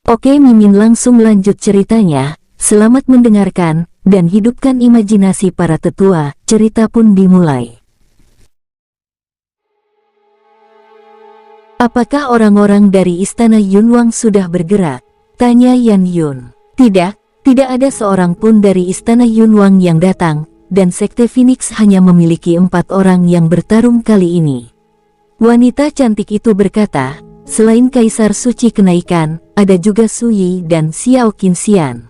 Oke, Mimin langsung lanjut ceritanya. Selamat mendengarkan, dan hidupkan imajinasi para tetua. Cerita pun dimulai. Apakah orang-orang dari istana Yunwang sudah bergerak? Tanya Yan Yun. Tidak ada seorang pun dari istana Yunwang yang datang, dan Sekte Phoenix hanya memiliki 4 orang yang bertarung kali ini. Wanita cantik itu berkata, selain Kaisar Suci Kenaikan, ada juga Suyi dan Xiao Qinxian.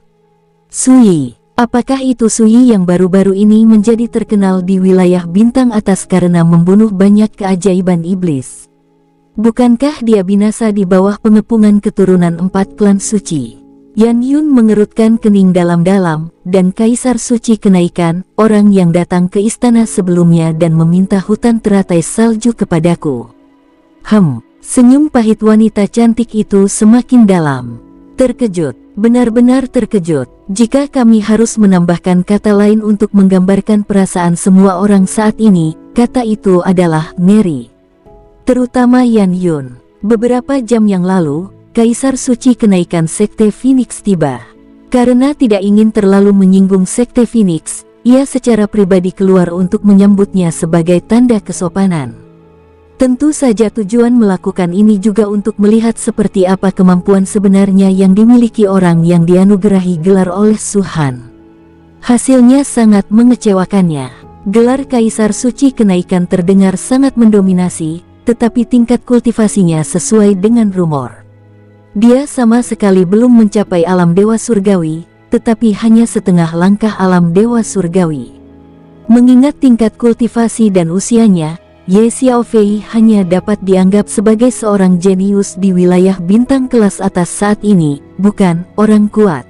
Suyi, apakah itu Suyi yang baru-baru ini menjadi terkenal di wilayah bintang atas karena membunuh banyak keajaiban iblis? Bukankah dia binasa di bawah pengepungan keturunan 4 klan suci? Yan Yun mengerutkan kening dalam-dalam, dan Kaisar Suci Kenaikan, orang yang datang ke istana sebelumnya dan meminta hutan teratai salju kepadaku. Senyum pahit wanita cantik itu semakin dalam. Terkejut, benar-benar terkejut. Jika kami harus menambahkan kata lain untuk menggambarkan perasaan semua orang saat ini, kata itu adalah ngeri. Terutama Yan Yun. Beberapa jam yang lalu, Kaisar Suci Kenaikan Sekte Phoenix tiba. Karena tidak ingin terlalu menyinggung Sekte Phoenix, ia secara pribadi keluar untuk menyambutnya sebagai tanda kesopanan. Tentu saja tujuan melakukan ini juga untuk melihat seperti apa kemampuan sebenarnya yang dimiliki orang yang dianugerahi gelar oleh Suhan. Hasilnya sangat mengecewakannya. Gelar Kaisar Suci Kenaikan terdengar sangat mendominasi, tetapi tingkat kultivasinya sesuai dengan rumor. Dia sama sekali belum mencapai alam dewa surgawi, tetapi hanya setengah langkah alam dewa surgawi. Mengingat tingkat kultivasi dan usianya, Ye Xiaofei hanya dapat dianggap sebagai seorang jenius di wilayah bintang kelas atas saat ini, bukan orang kuat.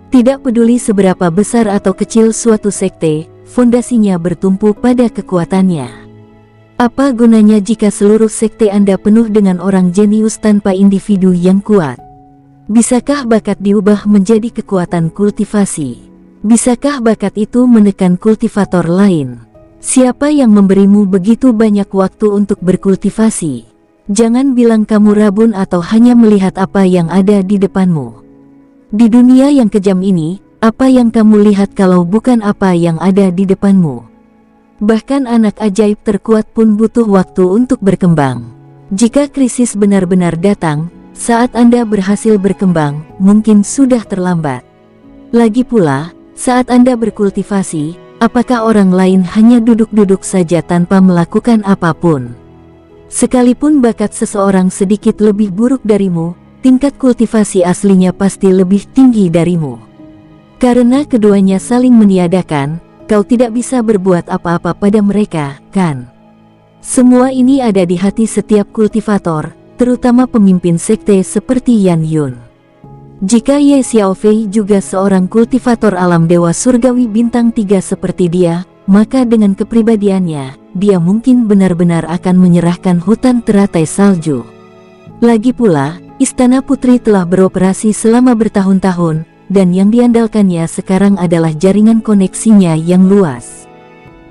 Tidak peduli seberapa besar atau kecil suatu sekte, fondasinya bertumpu pada kekuatannya. Apa gunanya jika seluruh sekte Anda penuh dengan orang jenius tanpa individu yang kuat? Bisakah bakat diubah menjadi kekuatan kultivasi? Bisakah bakat itu menekan kultivator lain? Siapa yang memberimu begitu banyak waktu untuk berkultivasi? Jangan bilang kamu rabun atau hanya melihat apa yang ada di depanmu. Di dunia yang kejam ini, apa yang kamu lihat kalau bukan apa yang ada di depanmu? Bahkan anak ajaib terkuat pun butuh waktu untuk berkembang. Jika krisis benar-benar datang, saat Anda berhasil berkembang, mungkin sudah terlambat. Lagi pula, saat Anda berkultivasi, apakah orang lain hanya duduk-duduk saja tanpa melakukan apapun? Sekalipun bakat seseorang sedikit lebih buruk darimu, tingkat kultivasi aslinya pasti lebih tinggi darimu. Karena keduanya saling meniadakan, kau tidak bisa berbuat apa-apa pada mereka, kan? Semua ini ada di hati setiap kultivator, terutama pemimpin sekte seperti Yan Yun. Jika Ye Xiaofei juga seorang kultivator alam dewa surgawi bintang 3 seperti dia, maka dengan kepribadiannya, dia mungkin benar-benar akan menyerahkan hutan teratai salju. Lagi pula, Istana Putri telah beroperasi selama bertahun-tahun, dan yang diandalkannya sekarang adalah jaringan koneksinya yang luas.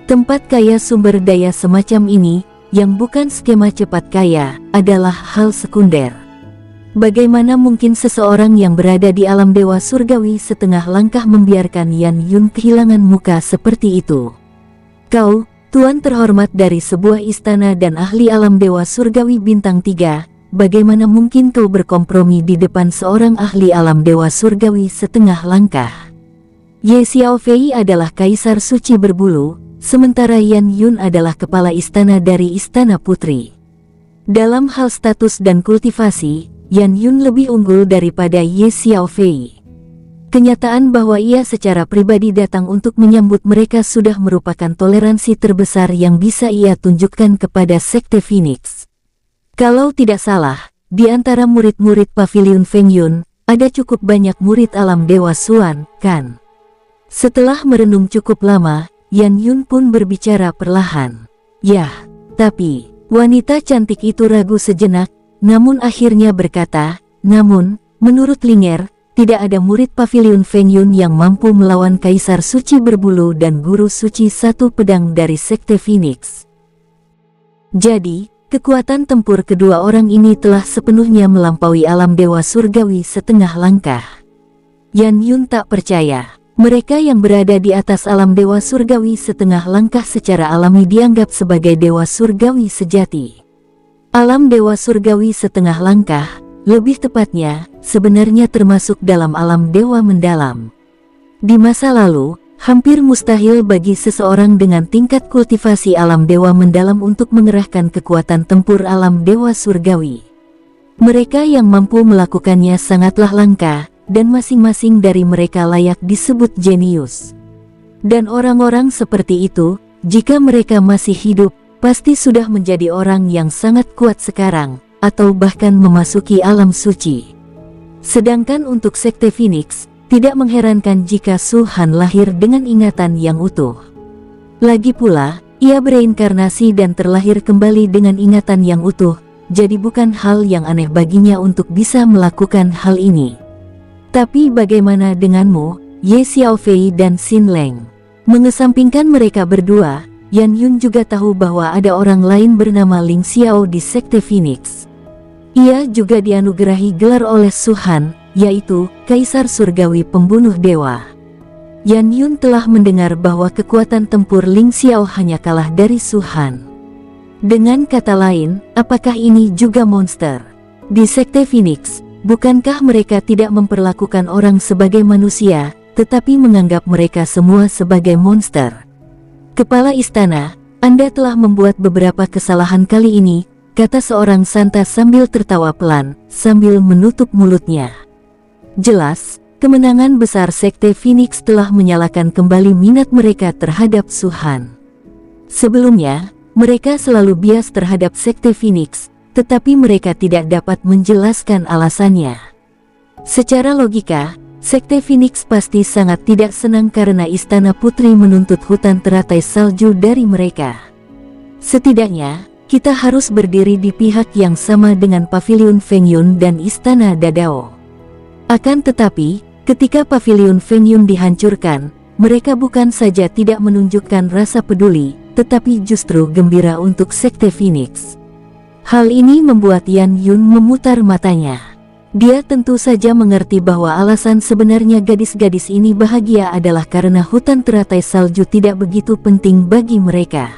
Tempat kaya sumber daya semacam ini, yang bukan skema cepat kaya, adalah hal sekunder. Bagaimana mungkin seseorang yang berada di alam dewa surgawi setengah langkah membiarkan Yan Yun kehilangan muka seperti itu? Kau, tuan terhormat dari sebuah istana dan ahli alam dewa surgawi bintang 3, bagaimana mungkin kau berkompromi di depan seorang ahli alam dewa surgawi setengah langkah? Ye Xiaofei adalah Kaisar Suci Berbulu, sementara Yan Yun adalah kepala istana dari Istana Putri. Dalam hal status dan kultivasi, Yan Yun lebih unggul daripada Ye Xiaofei. Kenyataan bahwa ia secara pribadi datang untuk menyambut mereka sudah merupakan toleransi terbesar yang bisa ia tunjukkan kepada Sekte Phoenix. Kalau tidak salah, di antara murid-murid Pavilion Feng Yun, ada cukup banyak murid alam dewa Xuan, kan? Setelah merenung cukup lama, Yan Yun pun berbicara perlahan. Yah, tapi, wanita cantik itu ragu sejenak, namun akhirnya berkata, namun, menurut Linger, tidak ada murid Pavilion Feng Yun yang mampu melawan Kaisar Suci Berbulu dan Guru Suci Satu Pedang dari Sekte Phoenix. Jadi, Kekuatan tempur kedua orang ini telah sepenuhnya melampaui alam dewa surgawi setengah langkah. Yan Yun tak percaya. Mereka yang berada di atas alam dewa surgawi setengah langkah secara alami dianggap sebagai dewa surgawi sejati. Alam dewa surgawi setengah langkah, lebih tepatnya, sebenarnya termasuk dalam alam dewa mendalam. Di masa lalu, hampir mustahil bagi seseorang dengan tingkat kultivasi alam dewa mendalam untuk mengerahkan kekuatan tempur alam dewa surgawi. Mereka yang mampu melakukannya sangatlah langka, dan masing-masing dari mereka layak disebut jenius. Dan orang-orang seperti itu, jika mereka masih hidup, pasti sudah menjadi orang yang sangat kuat sekarang, atau bahkan memasuki alam suci. Sedangkan untuk Sekte Phoenix, tidak mengherankan jika Su Han lahir dengan ingatan yang utuh. Lagi pula, ia bereinkarnasi dan terlahir kembali dengan ingatan yang utuh, jadi bukan hal yang aneh baginya untuk bisa melakukan hal ini. Tapi bagaimana denganmu, Ye Xiaofei dan Xin Leng? Mengesampingkan mereka berdua, Yan Yun juga tahu bahwa ada orang lain bernama Ling Xiao di Sekte Phoenix. Ia juga dianugerahi gelar oleh Su Han, yaitu Kaisar Surgawi Pembunuh Dewa. Yan Yun telah mendengar bahwa kekuatan tempur Ling Xiao hanya kalah dari Su Han. Dengan kata lain, apakah ini juga monster? Di Sekte Phoenix, bukankah mereka tidak memperlakukan orang sebagai manusia, tetapi menganggap mereka semua sebagai monster? Kepala istana, Anda telah membuat beberapa kesalahan kali ini, kata seorang santa sambil tertawa pelan, sambil menutup mulutnya. Jelas, kemenangan besar Sekte Phoenix telah menyalakan kembali minat mereka terhadap Su Han. Sebelumnya, mereka selalu bias terhadap Sekte Phoenix, tetapi mereka tidak dapat menjelaskan alasannya. Secara logika, Sekte Phoenix pasti sangat tidak senang karena Istana Putri menuntut hutan teratai salju dari mereka. Setidaknya, kita harus berdiri di pihak yang sama dengan Paviliun Feng Yun dan Istana Dadao. Akan tetapi, ketika Paviliun Feng Yun dihancurkan, mereka bukan saja tidak menunjukkan rasa peduli, tetapi justru gembira untuk Sekte Phoenix. Hal ini membuat Yan Yun memutar matanya. Dia tentu saja mengerti bahwa alasan sebenarnya gadis-gadis ini bahagia adalah karena hutan teratai salju tidak begitu penting bagi mereka.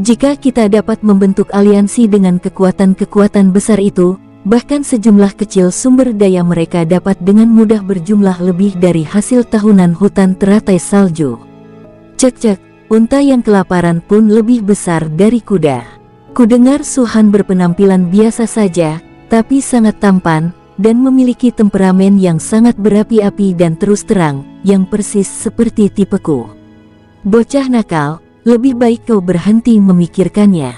Jika kita dapat membentuk aliansi dengan kekuatan-kekuatan besar itu, bahkan sejumlah kecil sumber daya mereka dapat dengan mudah berjumlah lebih dari hasil tahunan hutan teratai salju. Cek-cek, unta yang kelaparan pun lebih besar dari kuda. Kudengar Su Han berpenampilan biasa saja, tapi sangat tampan, dan memiliki temperamen yang sangat berapi-api dan terus terang, yang persis seperti tipeku. Bocah nakal, lebih baik kau berhenti memikirkannya.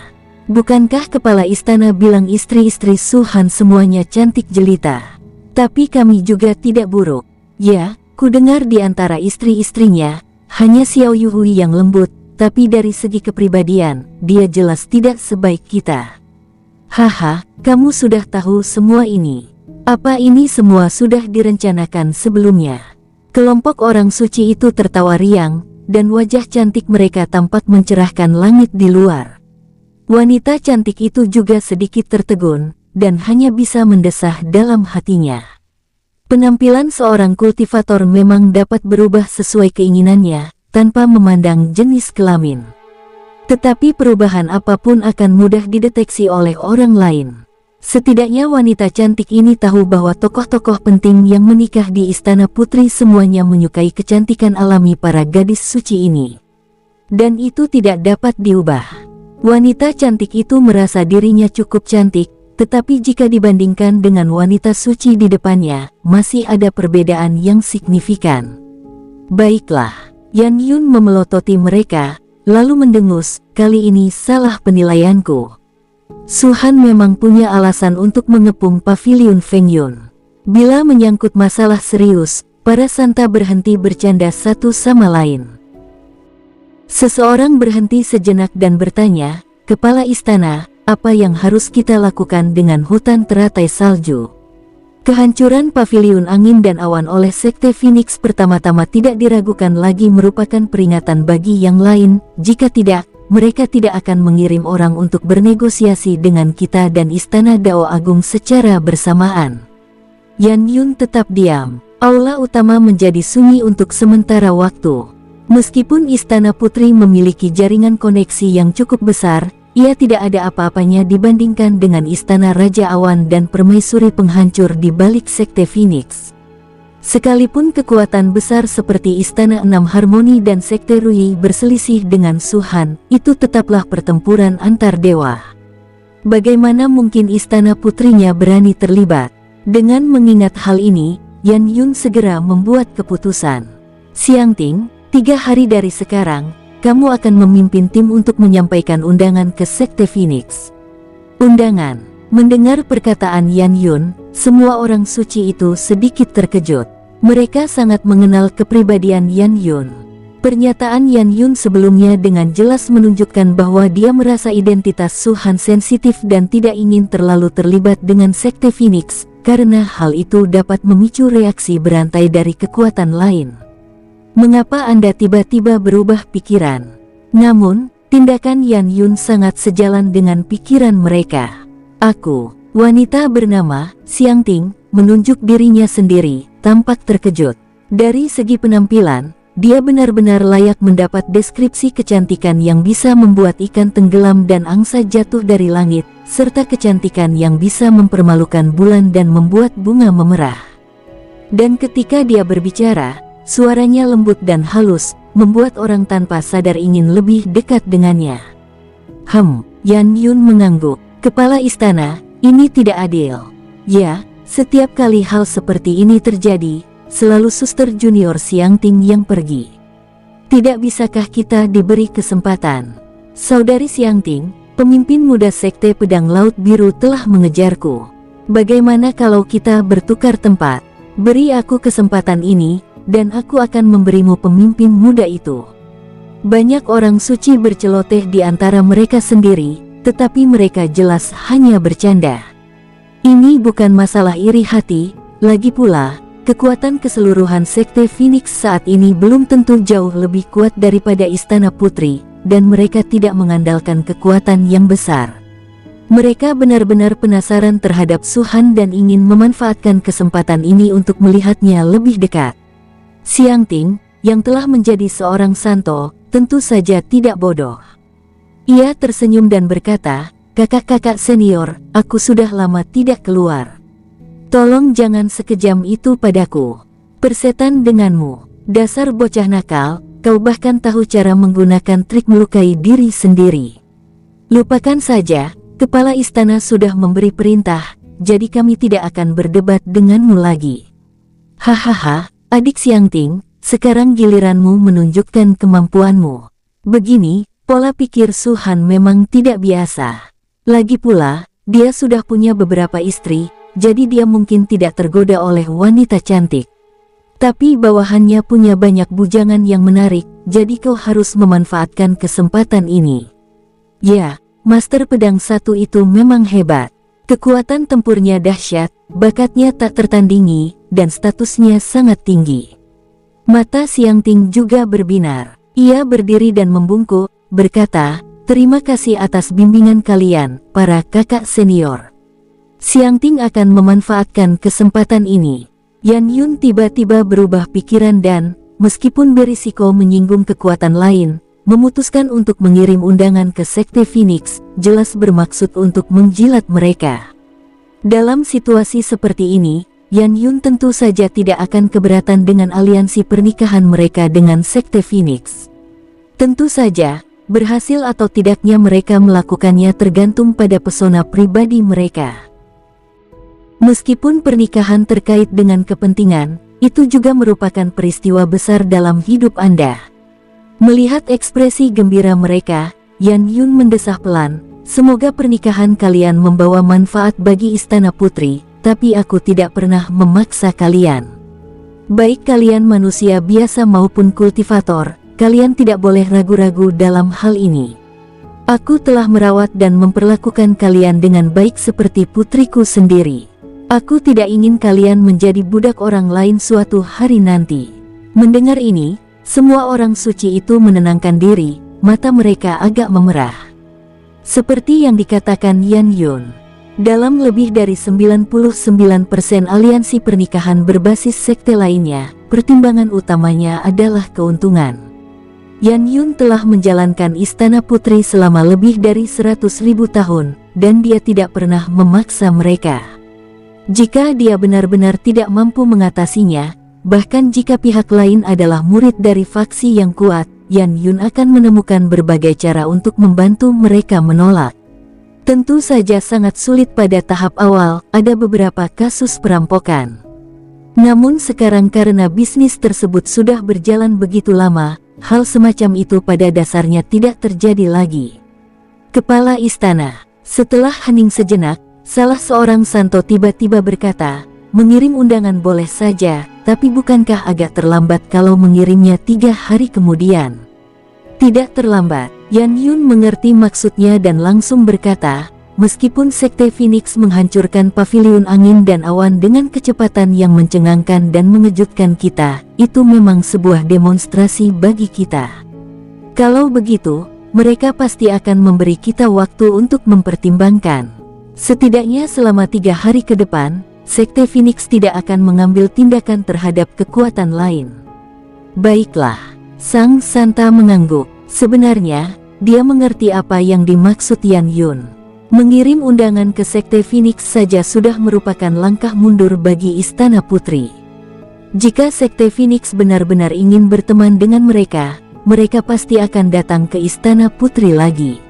Bukankah kepala istana bilang istri-istri Su Han semuanya cantik jelita? Tapi kami juga tidak buruk. Ya, kudengar di antara istri-istrinya, hanya Xiao Yuhui yang lembut, tapi dari segi kepribadian, dia jelas tidak sebaik kita. Haha, kamu sudah tahu semua ini. Apa ini semua sudah direncanakan sebelumnya? Kelompok orang suci itu tertawa riang, dan wajah cantik mereka tampak mencerahkan langit di luar. Wanita cantik itu juga sedikit tertegun, dan hanya bisa mendesah dalam hatinya. Penampilan seorang kultivator memang dapat berubah sesuai keinginannya, tanpa memandang jenis kelamin. Tetapi perubahan apapun akan mudah dideteksi oleh orang lain. Setidaknya wanita cantik ini tahu bahwa tokoh-tokoh penting yang menikah di Istana Putri semuanya menyukai kecantikan alami para gadis suci ini. Dan itu tidak dapat diubah. Wanita cantik itu merasa dirinya cukup cantik, tetapi jika dibandingkan dengan wanita suci di depannya, masih ada perbedaan yang signifikan. Baiklah. Yan Yun memelototi mereka, lalu mendengus, kali ini salah penilaianku. Su Han memang punya alasan untuk mengepung Paviliun Feng Yun. Bila menyangkut masalah serius, para santa berhenti bercanda satu sama lain. Seseorang berhenti sejenak dan bertanya, Kepala Istana, apa yang harus kita lakukan dengan hutan teratai salju? Kehancuran Paviliun Angin dan Awan oleh Sekte Phoenix pertama-tama tidak diragukan lagi merupakan peringatan bagi yang lain, jika tidak, mereka tidak akan mengirim orang untuk bernegosiasi dengan kita dan Istana Dao Agung secara bersamaan. Yan Yun tetap diam. Aula utama menjadi sunyi untuk sementara waktu. Meskipun Istana Putri memiliki jaringan koneksi yang cukup besar, ia tidak ada apa-apanya dibandingkan dengan Istana Raja Awan dan Permaisuri Penghancur di balik Sekte Phoenix. Sekalipun kekuatan besar seperti Istana Enam Harmoni dan Sekte Rui berselisih dengan Suhan, itu tetaplah pertempuran antar dewa. Bagaimana mungkin Istana Putrinya berani terlibat? Dengan mengingat hal ini, Yan Yun segera membuat keputusan. Xiangting, 3 hari dari sekarang, kamu akan memimpin tim untuk menyampaikan undangan ke Sekte Phoenix. Undangan. Mendengar perkataan Yan Yun, semua orang suci itu sedikit terkejut. Mereka sangat mengenal kepribadian Yan Yun. Pernyataan Yan Yun sebelumnya dengan jelas menunjukkan bahwa dia merasa identitas Suhan sensitif dan tidak ingin terlalu terlibat dengan Sekte Phoenix, karena hal itu dapat memicu reaksi berantai dari kekuatan lain. Mengapa Anda tiba-tiba berubah pikiran? Namun, tindakan Yan Yun sangat sejalan dengan pikiran mereka. Aku, wanita bernama Xiangting, menunjuk dirinya sendiri, tampak terkejut. Dari segi penampilan, dia benar-benar layak mendapat deskripsi kecantikan yang bisa membuat ikan tenggelam dan angsa jatuh dari langit, serta kecantikan yang bisa mempermalukan bulan dan membuat bunga memerah. Dan ketika dia berbicara, suaranya lembut dan halus, membuat orang tanpa sadar ingin lebih dekat dengannya. Yan Yun mengangguk. Kepala istana, ini tidak adil. Ya, setiap kali hal seperti ini terjadi, selalu Suster Junior Xiangting yang pergi. Tidak bisakah kita diberi kesempatan? Saudari Xiangting, pemimpin muda Sekte Pedang Laut Biru telah mengejarku. Bagaimana kalau kita bertukar tempat? Beri aku kesempatan ini, dan aku akan memberimu pemimpin muda itu. Banyak orang suci berceloteh di antara mereka sendiri, tetapi mereka jelas hanya bercanda. Ini bukan masalah iri hati, lagi pula, kekuatan keseluruhan Sekte Phoenix saat ini belum tentu jauh lebih kuat daripada Istana Putri, dan mereka tidak mengandalkan kekuatan yang besar. Mereka benar-benar penasaran terhadap Suhan dan ingin memanfaatkan kesempatan ini untuk melihatnya lebih dekat. Xiangting, yang telah menjadi seorang santo, tentu saja tidak bodoh. Ia tersenyum dan berkata, "Kakak-kakak senior, aku sudah lama tidak keluar. Tolong jangan sekejam itu padaku. Persetan denganmu. Dasar bocah nakal, kau bahkan tahu cara menggunakan trik melukai diri sendiri. Lupakan saja, kepala istana sudah memberi perintah, jadi kami tidak akan berdebat denganmu lagi." Hahaha, adik Xiangting, sekarang giliranmu menunjukkan kemampuanmu. Begini, pola pikir Suhan memang tidak biasa. Lagi pula, dia sudah punya beberapa istri, jadi dia mungkin tidak tergoda oleh wanita cantik. Tapi bawahannya punya banyak bujangan yang menarik, jadi kau harus memanfaatkan kesempatan ini. Ya, Master Pedang Satu itu memang hebat. Kekuatan tempurnya dahsyat, bakatnya tak tertandingi, dan statusnya sangat tinggi. Mata Xiangting juga berbinar. Ia berdiri dan membungkuk, berkata, "Terima kasih atas bimbingan kalian, para kakak senior." Xiangting akan memanfaatkan kesempatan ini. Yan Yun tiba-tiba berubah pikiran dan, meskipun berisiko menyinggung kekuatan lain, memutuskan untuk mengirim undangan ke Sekte Phoenix, jelas bermaksud untuk menjilat mereka. Dalam situasi seperti ini, Yan Yun tentu saja tidak akan keberatan dengan aliansi pernikahan mereka dengan Sekte Phoenix. Tentu saja, berhasil atau tidaknya mereka melakukannya tergantung pada pesona pribadi mereka. Meskipun pernikahan terkait dengan kepentingan, itu juga merupakan peristiwa besar dalam hidup Anda. Melihat ekspresi gembira mereka, Yan Yun mendesah pelan, "Semoga pernikahan kalian membawa manfaat bagi Istana Putri, tapi aku tidak pernah memaksa kalian. Baik kalian manusia biasa maupun kultivator, kalian tidak boleh ragu-ragu dalam hal ini. Aku telah merawat dan memperlakukan kalian dengan baik seperti putriku sendiri. Aku tidak ingin kalian menjadi budak orang lain suatu hari nanti." Mendengar ini, semua orang suci itu menenangkan diri, mata mereka agak memerah. Seperti yang dikatakan Yan Yun, dalam lebih dari 99% aliansi pernikahan berbasis sekte lainnya, pertimbangan utamanya adalah keuntungan. Yan Yun telah menjalankan Istana Putri selama lebih dari 100.000 tahun, dan dia tidak pernah memaksa mereka. Jika dia benar-benar tidak mampu mengatasinya, bahkan jika pihak lain adalah murid dari faksi yang kuat, Yan Yun akan menemukan berbagai cara untuk membantu mereka menolak. Tentu saja sangat sulit pada tahap awal, ada beberapa kasus perampokan. Namun sekarang karena bisnis tersebut sudah berjalan begitu lama, hal semacam itu pada dasarnya tidak terjadi lagi. Kepala istana, setelah hening sejenak, salah seorang santo tiba-tiba berkata, mengirim undangan boleh saja, tapi bukankah agak terlambat kalau mengirimnya 3 hari kemudian? Tidak terlambat. Yan Yun mengerti maksudnya dan langsung berkata, meskipun Sekte Phoenix menghancurkan paviliun angin dan awan dengan kecepatan yang mencengangkan dan mengejutkan kita, itu memang sebuah demonstrasi bagi kita. Kalau begitu, mereka pasti akan memberi kita waktu untuk mempertimbangkan. Setidaknya selama 3 hari ke depan, Sekte Phoenix tidak akan mengambil tindakan terhadap kekuatan lain. Baiklah, Sang Santa mengangguk. Sebenarnya, dia mengerti apa yang dimaksud Yan Yun. Mengirim undangan ke Sekte Phoenix saja sudah merupakan langkah mundur bagi Istana Putri. Jika Sekte Phoenix benar-benar ingin berteman dengan mereka, mereka pasti akan datang ke Istana Putri lagi.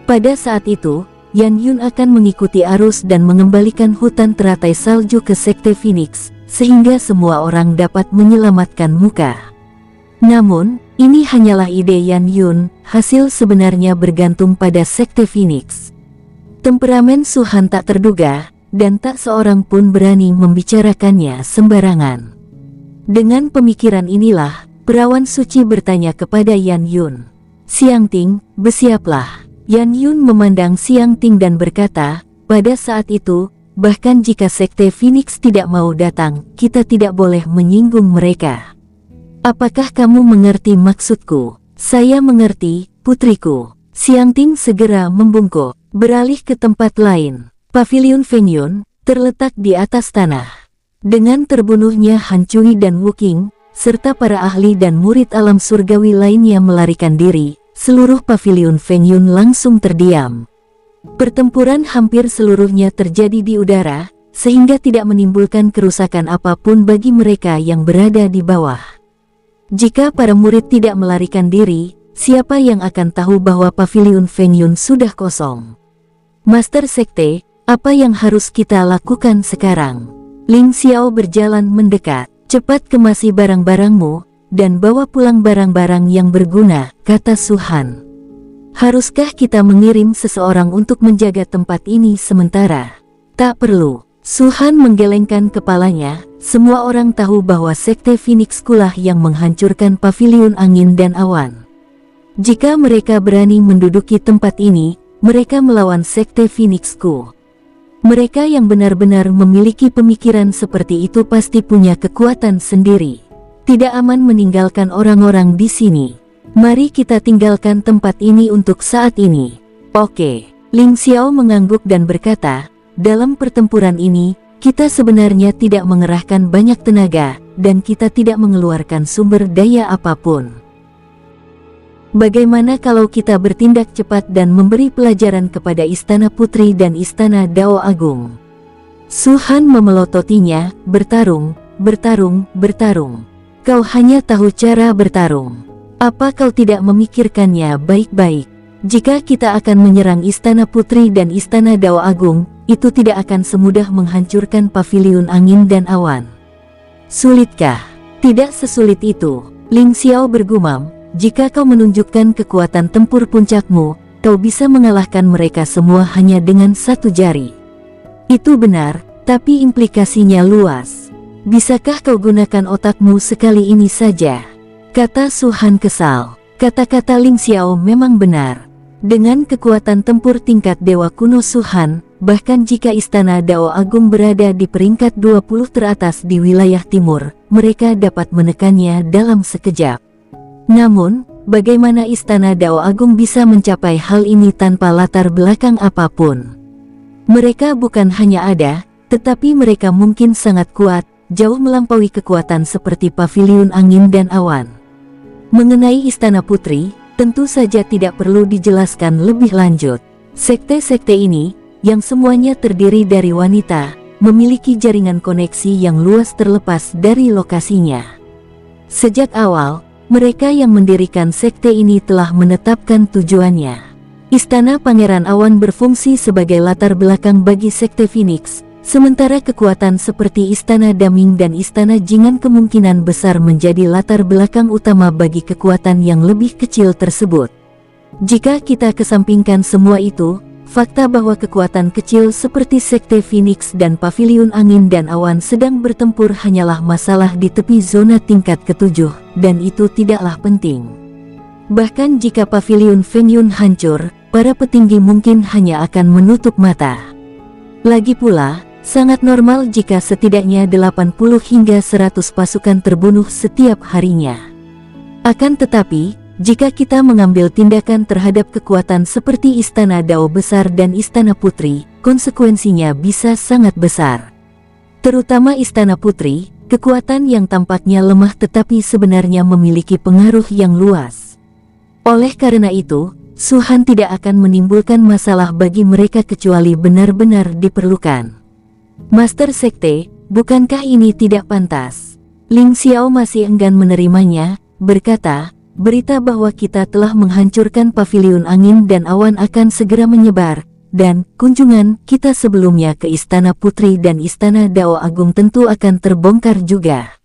Pada saat itu, Yan Yun akan mengikuti arus dan mengembalikan hutan teratai salju ke Sekte Phoenix, sehingga semua orang dapat menyelamatkan muka. Namun, ini hanyalah ide Yan Yun, hasil sebenarnya bergantung pada Sekte Phoenix. Temperamen Su Han tak terduga, dan tak seorang pun berani membicarakannya sembarangan. Dengan pemikiran inilah, perawan suci bertanya kepada Yan Yun. Siang Ting, bersiaplah. Yan Yun memandang Siang Ting dan berkata, pada saat itu, bahkan jika Sekte Phoenix tidak mau datang, kita tidak boleh menyinggung mereka. Apakah kamu mengerti maksudku? Saya mengerti, putriku. Siang Ting segera membungkuk, beralih ke tempat lain. Paviliun Fengyun terletak di atas tanah. Dengan terbunuhnya Han Cui dan Wu Qing, serta para ahli dan murid alam surgawi lainnya melarikan diri, seluruh paviliun Fengyun langsung terdiam. Pertempuran hampir seluruhnya terjadi di udara, sehingga tidak menimbulkan kerusakan apapun bagi mereka yang berada di bawah. Jika para murid tidak melarikan diri, siapa yang akan tahu bahwa paviliun Fengyun sudah kosong? Master Sekte, apa yang harus kita lakukan sekarang? Ling Xiao berjalan mendekat. Cepat kemasi barang-barangmu, dan bawa pulang barang-barang yang berguna, kata Su Han. Haruskah kita mengirim seseorang untuk menjaga tempat ini sementara? Tak perlu. Su Han menggelengkan kepalanya, semua orang tahu bahwa Sekte Phoenix kulah yang menghancurkan paviliun angin dan awan. Jika mereka berani menduduki tempat ini, mereka melawan Sekte Phoenixku. Mereka yang benar-benar memiliki pemikiran seperti itu pasti punya kekuatan sendiri. Tidak aman meninggalkan orang-orang di sini. Mari kita tinggalkan tempat ini untuk saat ini. Oke. Ling Xiao mengangguk dan berkata, dalam pertempuran ini, kita sebenarnya tidak mengerahkan banyak tenaga, dan kita tidak mengeluarkan sumber daya apapun. Bagaimana kalau kita bertindak cepat dan memberi pelajaran kepada Istana Putri dan Istana Dao Agung? Su Han memelototinya, bertarung, bertarung, bertarung. Kau hanya tahu cara bertarung. Apa kau tidak memikirkannya baik-baik? Jika kita akan menyerang Istana Putri dan Istana Dao Agung, itu tidak akan semudah menghancurkan paviliun angin dan awan. Sulitkah? Tidak sesulit itu. Ling Xiao bergumam, jika kau menunjukkan kekuatan tempur puncakmu, kau bisa mengalahkan mereka semua hanya dengan satu jari. Itu benar, tapi implikasinya luas. Bisakah kau gunakan otakmu sekali ini saja? Kata Su Han kesal. Kata-kata Ling Xiao memang benar. Dengan kekuatan tempur tingkat dewa kuno Su Han, bahkan jika Istana Dao Agung berada di peringkat 20 teratas di wilayah timur, mereka dapat menekannya dalam sekejap. Namun, bagaimana Istana Dao Agung bisa mencapai hal ini tanpa latar belakang apapun. Mereka bukan hanya ada, tetapi mereka mungkin sangat kuat, jauh melampaui kekuatan seperti Paviliun Angin dan Awan. Mengenai Istana Putri, tentu saja tidak perlu dijelaskan lebih lanjut. Sekte-sekte ini, yang semuanya terdiri dari wanita, memiliki jaringan koneksi yang luas terlepas dari lokasinya. Sejak awal, mereka yang mendirikan sekte ini telah menetapkan tujuannya. Istana Pangeran Awan berfungsi sebagai latar belakang bagi sekte Phoenix, sementara kekuatan seperti Istana Daming dan Istana Jingan kemungkinan besar menjadi latar belakang utama bagi kekuatan yang lebih kecil tersebut. Jika kita kesampingkan semua itu, fakta bahwa kekuatan kecil seperti Sekte Phoenix dan Paviliun Angin dan Awan sedang bertempur hanyalah masalah di tepi zona tingkat ketujuh, dan itu tidaklah penting. Bahkan jika Paviliun Fengyun hancur, para petinggi mungkin hanya akan menutup mata. Lagi pula, sangat normal jika setidaknya 80 hingga 100 pasukan terbunuh setiap harinya. Akan tetapi, jika kita mengambil tindakan terhadap kekuatan seperti Istana Dao Besar dan Istana Putri, konsekuensinya bisa sangat besar. Terutama Istana Putri, kekuatan yang tampaknya lemah tetapi sebenarnya memiliki pengaruh yang luas. Oleh karena itu, Su Han tidak akan menimbulkan masalah bagi mereka kecuali benar-benar diperlukan. Master Sekte, bukankah ini tidak pantas? Ling Xiao masih enggan menerimanya, berkata, berita bahwa kita telah menghancurkan Paviliun Angin dan Awan akan segera menyebar, dan kunjungan kita sebelumnya ke Istana Putri dan Istana Dao Agung tentu akan terbongkar juga.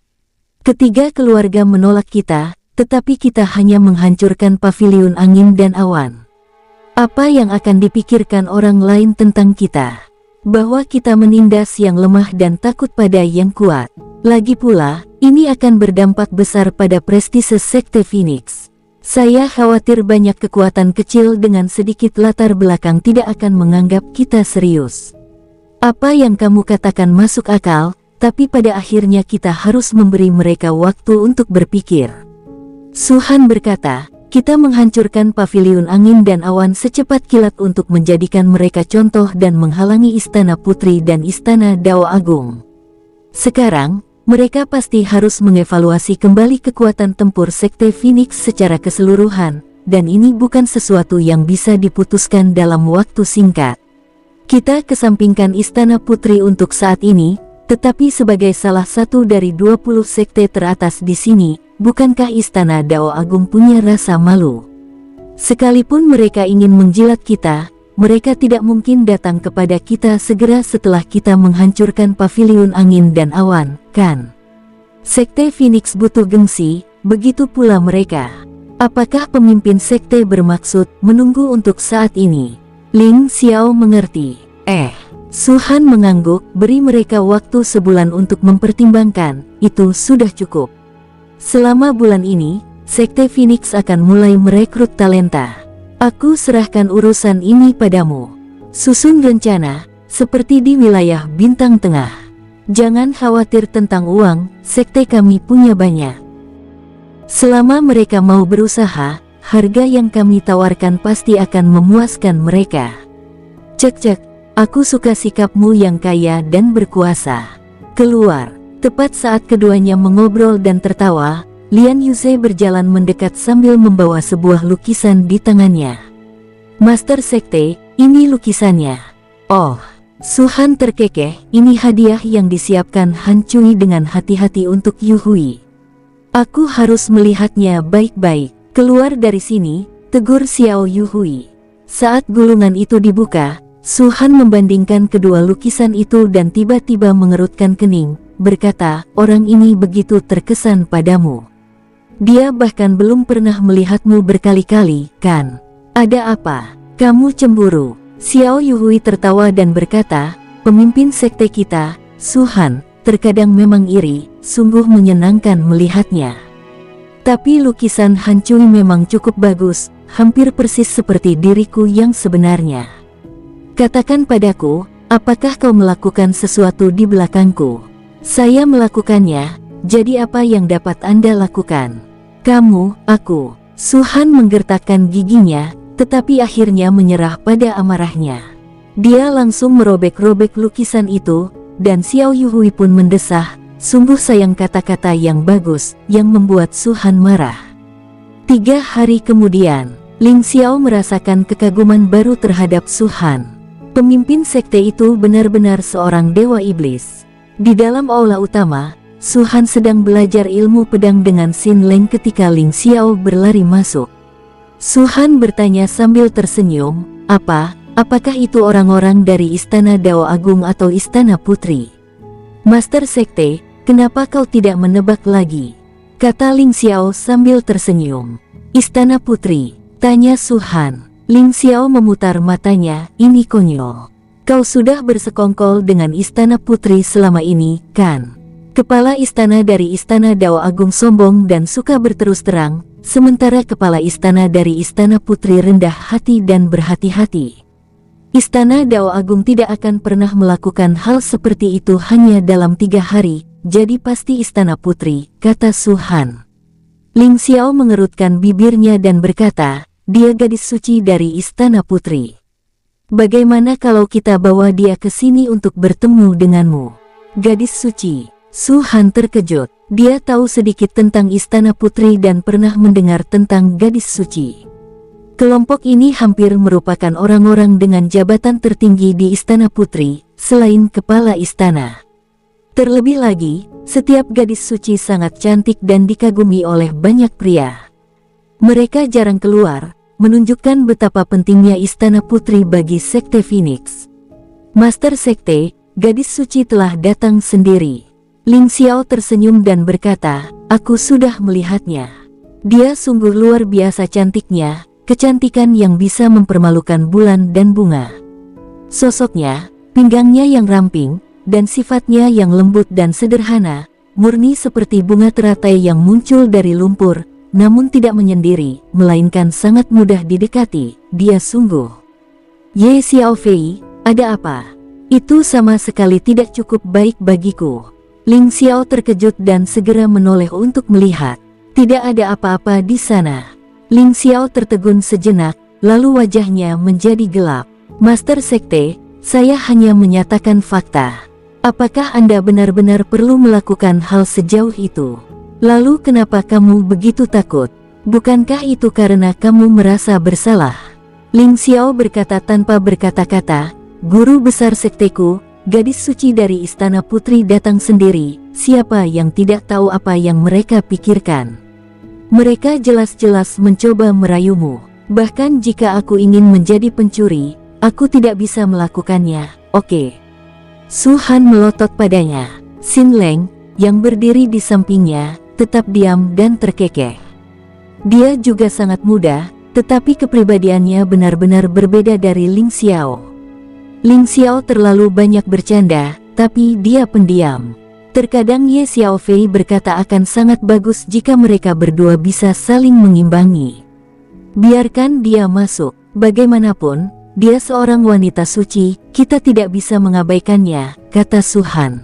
Ketiga keluarga menolak kita, tetapi kita hanya menghancurkan Paviliun Angin dan Awan. Apa yang akan dipikirkan orang lain tentang kita? Bahwa kita menindas yang lemah dan takut pada yang kuat. Lagi pula, ini akan berdampak besar pada prestise Sekte Phoenix. Saya khawatir banyak kekuatan kecil dengan sedikit latar belakang tidak akan menganggap kita serius. Apa yang kamu katakan masuk akal, tapi pada akhirnya kita harus memberi mereka waktu untuk berpikir. Su Han berkata, kita menghancurkan Paviliun Angin dan Awan secepat kilat untuk menjadikan mereka contoh dan menghalangi Istana Putri dan Istana Dao Agung. Sekarang, mereka pasti harus mengevaluasi kembali kekuatan tempur Sekte Phoenix secara keseluruhan, dan ini bukan sesuatu yang bisa diputuskan dalam waktu singkat. Kita kesampingkan Istana Putri untuk saat ini, tetapi sebagai salah satu dari 20 sekte teratas di sini, bukankah Istana Dao Agung punya rasa malu? Sekalipun mereka ingin menjilat kita, mereka tidak mungkin datang kepada kita segera setelah kita menghancurkan Paviliun Angin dan Awan, kan? Sekte Phoenix butuh gengsi, begitu pula mereka. Apakah pemimpin sekte bermaksud menunggu untuk saat ini? Ling Xiao mengerti. Su Han mengangguk, beri mereka waktu sebulan untuk mempertimbangkan, itu sudah cukup. Selama bulan ini, Sekte Phoenix akan mulai merekrut talenta. Aku serahkan urusan ini padamu. Susun rencana, seperti di wilayah Bintang Tengah. Jangan khawatir tentang uang, sekte kami punya banyak. Selama mereka mau berusaha, harga yang kami tawarkan pasti akan memuaskan mereka. Cek, aku suka sikapmu yang kaya dan berkuasa. Keluar. Tepat saat keduanya mengobrol dan tertawa, Lian Yuzhe berjalan mendekat sambil membawa sebuah lukisan di tangannya. Master Sekte, ini lukisannya. Oh, Su Han terkekeh, ini hadiah yang disiapkan Han Cui dengan hati-hati untuk Yu Hui. Aku harus melihatnya baik-baik. Keluar dari sini, tegur Xiao Yu Hui. Saat gulungan itu dibuka, Su Han membandingkan kedua lukisan itu dan tiba-tiba mengerutkan kening, berkata, orang ini begitu terkesan padamu. Dia bahkan belum pernah melihatmu berkali-kali, kan? Ada apa? Kamu cemburu? Xiao Yuhui tertawa dan berkata, pemimpin sekte kita, Su Han, terkadang memang iri, sungguh menyenangkan melihatnya. Tapi lukisan Han Cui memang cukup bagus, hampir persis seperti diriku yang sebenarnya. Katakan padaku, apakah kau melakukan sesuatu di belakangku? Saya melakukannya, jadi apa yang dapat Anda lakukan? Kamu, aku. Su Han menggertakkan giginya, tetapi akhirnya menyerah pada amarahnya. Dia langsung merobek-robek lukisan itu, dan Xiao Yuhui pun mendesah, sungguh sayang kata-kata yang bagus, yang membuat Su Han marah. 3 hari kemudian, Ling Xiao merasakan kekaguman baru terhadap Su Han. Pemimpin sekte itu benar-benar seorang dewa iblis. Di dalam aula utama, Su Han sedang belajar ilmu pedang dengan Xin Leng ketika Ling Xiao berlari masuk. Su Han bertanya sambil tersenyum, apakah itu orang-orang dari Istana Dao Agung atau Istana Putri? Master Sekte, kenapa kau tidak menebak lagi? Kata Ling Xiao sambil tersenyum. Istana Putri, tanya Su Han. Ling Xiao memutar matanya, ini konyol. Kau sudah bersekongkol dengan Istana Putri selama ini, kan? Kepala istana dari Istana Dao Agung sombong dan suka berterus terang, sementara kepala istana dari Istana Putri rendah hati dan berhati-hati. Istana Dao Agung tidak akan pernah melakukan hal seperti itu hanya dalam 3 hari, jadi pasti Istana Putri, kata Su Han. Ling Xiao mengerutkan bibirnya dan berkata, dia gadis suci dari Istana Putri. Bagaimana kalau kita bawa dia ke sini untuk bertemu denganmu? Gadis suci. Su Han terkejut. Dia tahu sedikit tentang Istana Putri dan pernah mendengar tentang gadis suci. Kelompok ini hampir merupakan orang-orang dengan jabatan tertinggi di Istana Putri, selain kepala istana. Terlebih lagi, setiap gadis suci sangat cantik dan dikagumi oleh banyak pria. Mereka jarang keluar, menunjukkan betapa pentingnya Istana Putri bagi Sekte Phoenix. Master Sekte, gadis suci telah datang sendiri. Ling Xiao tersenyum dan berkata, aku sudah melihatnya. Dia sungguh luar biasa cantiknya, kecantikan yang bisa mempermalukan bulan dan bunga. Sosoknya, pinggangnya yang ramping, dan sifatnya yang lembut dan sederhana, murni seperti bunga teratai yang muncul dari lumpur, namun tidak menyendiri, melainkan sangat mudah didekati. Dia sungguh. Ye Xiaofei, ada apa? Itu sama sekali tidak cukup baik bagiku. Ling Xiao terkejut dan segera menoleh untuk melihat. Tidak ada apa-apa di sana. Ling Xiao tertegun sejenak, lalu wajahnya menjadi gelap. Master Sekte, saya hanya menyatakan fakta. Apakah Anda benar-benar perlu melakukan hal sejauh itu? Lalu kenapa kamu begitu takut? Bukankah itu karena kamu merasa bersalah? Ling Xiao berkata tanpa berkata-kata, guru besar sekteku, gadis suci dari Istana Putri datang sendiri, siapa yang tidak tahu apa yang mereka pikirkan? Mereka jelas-jelas mencoba merayumu. Bahkan jika aku ingin menjadi pencuri, aku tidak bisa melakukannya, oke? Su Han melotot padanya. Xin Leng, yang berdiri di sampingnya, tetap diam dan terkekeh. Dia juga sangat muda, tetapi kepribadiannya benar-benar berbeda dari Ling Xiao. Ling Xiao terlalu banyak bercanda, tapi dia pendiam. Terkadang Ye Xiaofei berkata akan sangat bagus jika mereka berdua bisa saling mengimbangi. Biarkan dia masuk, bagaimanapun, dia seorang wanita suci, kita tidak bisa mengabaikannya, kata Su Han.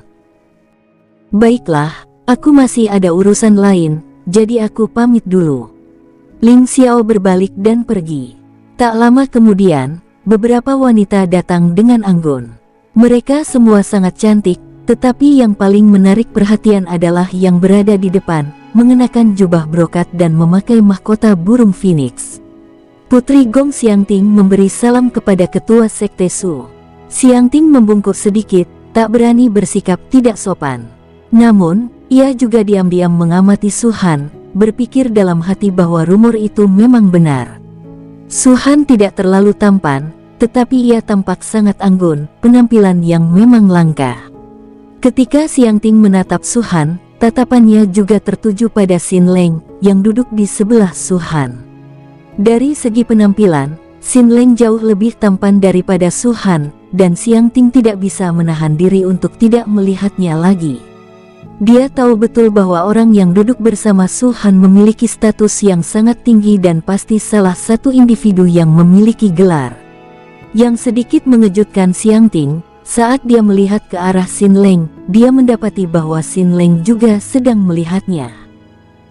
Baiklah, aku masih ada urusan lain, jadi aku pamit dulu. Ling Xiao berbalik dan pergi. Tak lama kemudian, beberapa wanita datang dengan anggun. Mereka semua sangat cantik, tetapi yang paling menarik perhatian adalah yang berada di depan, mengenakan jubah brokat dan memakai mahkota burung phoenix. Putri Gong Xiangting memberi salam kepada ketua sekte Su. Xiangting membungkuk sedikit, tak berani bersikap tidak sopan. Namun, ia juga diam-diam mengamati Su Han, berpikir dalam hati bahwa rumor itu memang benar. Su Han tidak terlalu tampan, tetapi ia tampak sangat anggun, penampilan yang memang langka. Ketika Xiangting menatap Su Han, tatapannya juga tertuju pada Xin Leng, yang duduk di sebelah Su Han. Dari segi penampilan, Xin Leng jauh lebih tampan daripada Su Han, dan Xiangting tidak bisa menahan diri untuk tidak melihatnya lagi. Dia tahu betul bahwa orang yang duduk bersama Su Han memiliki status yang sangat tinggi dan pasti salah satu individu yang memiliki gelar. Yang sedikit mengejutkan Xiangting, saat dia melihat ke arah Xin Leng, dia mendapati bahwa Xin Leng juga sedang melihatnya.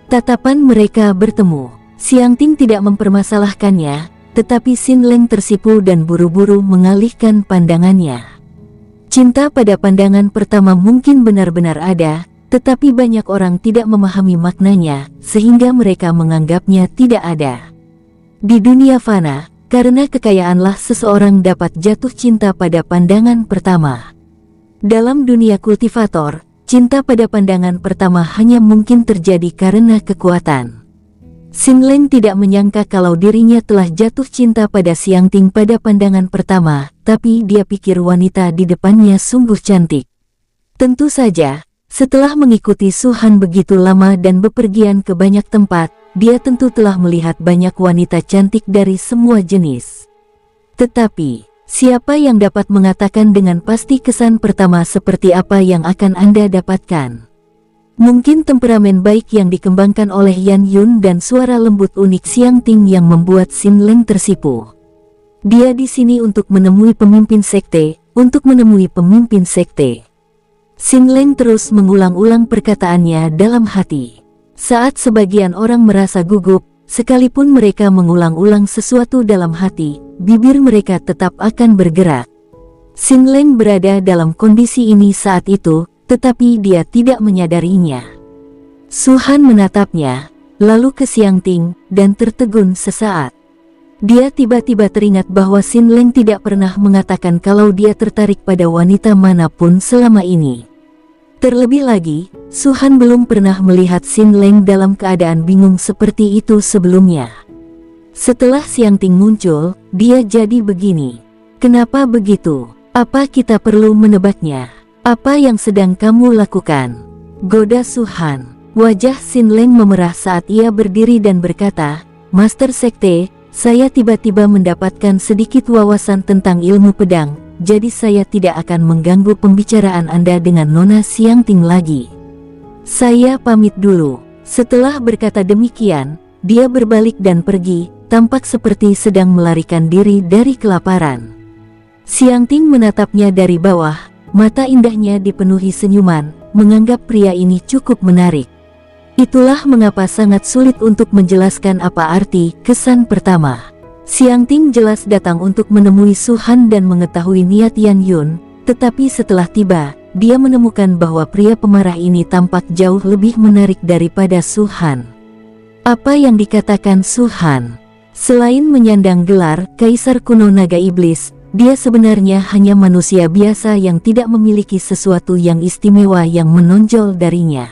Tatapan mereka bertemu. Siang Ting tidak mempermasalahkannya, tetapi Sin Leng tersipu dan buru-buru mengalihkan pandangannya. Cinta pada pandangan pertama mungkin benar-benar ada, tetapi banyak orang tidak memahami maknanya, sehingga mereka menganggapnya tidak ada. Di dunia fana, karena kekayaanlah seseorang dapat jatuh cinta pada pandangan pertama. Dalam dunia kultivator, cinta pada pandangan pertama hanya mungkin terjadi karena kekuatan. Sin Leng tidak menyangka kalau dirinya telah jatuh cinta pada Siang Ting pada pandangan pertama, tapi dia pikir wanita di depannya sungguh cantik. Tentu saja, setelah mengikuti Su Han begitu lama dan bepergian ke banyak tempat, dia tentu telah melihat banyak wanita cantik dari semua jenis. Tetapi, siapa yang dapat mengatakan dengan pasti kesan pertama seperti apa yang akan Anda dapatkan? Mungkin temperamen baik yang dikembangkan oleh Yan Yun dan suara lembut unik Siang Ting yang membuat Sin Leng tersipu. Dia di sini untuk menemui pemimpin sekte, Sin Leng terus mengulang-ulang perkataannya dalam hati. Saat sebagian orang merasa gugup, sekalipun mereka mengulang-ulang sesuatu dalam hati, bibir mereka tetap akan bergerak. Sin Leng berada dalam kondisi ini saat itu, tetapi dia tidak menyadarinya. Su Han menatapnya, lalu ke Siang Ting, dan tertegun sesaat. Dia tiba-tiba teringat bahwa Sin Leng tidak pernah mengatakan kalau dia tertarik pada wanita manapun selama ini. Terlebih lagi, Su Han belum pernah melihat Sin Leng dalam keadaan bingung seperti itu sebelumnya. Setelah Siang Ting muncul, dia jadi begini. Kenapa begitu? Apa kita perlu menebaknya? Apa yang sedang kamu lakukan? Goda Su Han. Wajah Sin Leng memerah saat ia berdiri dan berkata, Master Sekte, saya tiba-tiba mendapatkan sedikit wawasan tentang ilmu pedang, jadi saya tidak akan mengganggu pembicaraan Anda dengan Nona Siang Ting lagi. Saya pamit dulu. Setelah berkata demikian, dia berbalik dan pergi, tampak seperti sedang melarikan diri dari kelaparan. Siang Ting menatapnya dari bawah. Mata indahnya dipenuhi senyuman, menganggap pria ini cukup menarik. Itulah mengapa sangat sulit untuk menjelaskan apa arti kesan pertama. Siang Ting jelas datang untuk menemui Su Han dan mengetahui niat Yan Yun, tetapi setelah tiba, dia menemukan bahwa pria pemarah ini tampak jauh lebih menarik daripada Su Han. Apa yang dikatakan Su Han? Selain menyandang gelar Kaisar Kuno Naga Iblis, dia sebenarnya hanya manusia biasa yang tidak memiliki sesuatu yang istimewa yang menonjol darinya.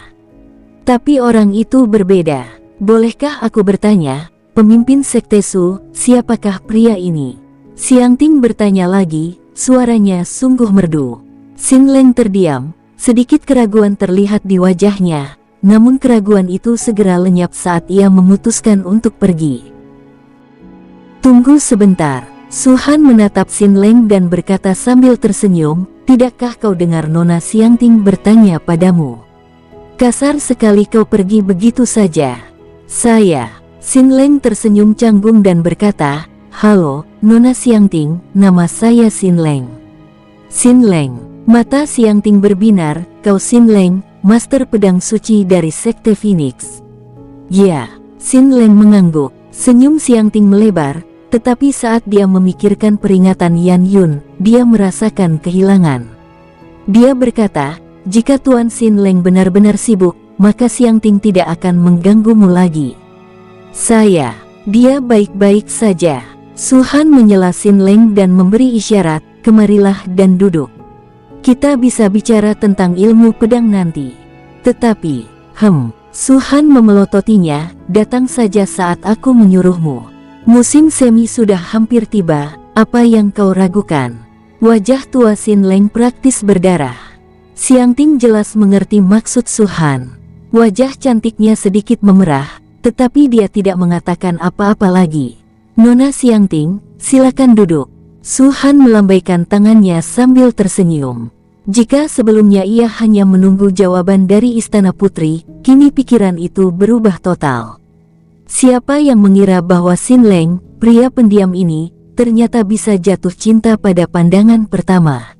Tapi orang itu berbeda. Bolehkah aku bertanya, pemimpin Sekte Su, siapakah pria ini? Siang Ting bertanya lagi, suaranya sungguh merdu. Sin Leng terdiam, sedikit keraguan terlihat di wajahnya, namun keraguan itu segera lenyap saat ia memutuskan untuk pergi. Tunggu sebentar. Su Han menatap Sin Leng dan berkata sambil tersenyum, tidakkah kau dengar Nona Siang Ting bertanya padamu? Kasar sekali kau pergi begitu saja. Sin Leng tersenyum canggung dan berkata, halo, Nona Siang Ting, nama saya Sin Leng. Sin Leng, mata Siang Ting berbinar, kau Sin Leng, Master Pedang Suci dari Sekte Phoenix. Ya, Sin Leng mengangguk, senyum Siang Ting melebar. Tetapi saat dia memikirkan peringatan Yan Yun, dia merasakan kehilangan. Dia berkata, jika Tuan Sin Leng benar-benar sibuk, maka Siang Ting tidak akan mengganggumu lagi. Dia baik-baik saja. Su Han menyela Sin Leng dan memberi isyarat, kemarilah dan duduk. Kita bisa bicara tentang ilmu pedang nanti. Tetapi, Su Han memelototinya, datang saja saat aku menyuruhmu. Musim semi sudah hampir tiba, apa yang kau ragukan? Wajah tua Sin Leng praktis berdarah. Siang Ting jelas mengerti maksud Su Han. Wajah cantiknya sedikit memerah, tetapi dia tidak mengatakan apa-apa lagi. Nona Siang Ting, silakan duduk. Su Han melambaikan tangannya sambil tersenyum. Jika sebelumnya ia hanya menunggu jawaban dari Istana Putri, kini pikiran itu berubah total. Siapa yang mengira bahwa Sin Leng, pria pendiam ini, ternyata bisa jatuh cinta pada pandangan pertama.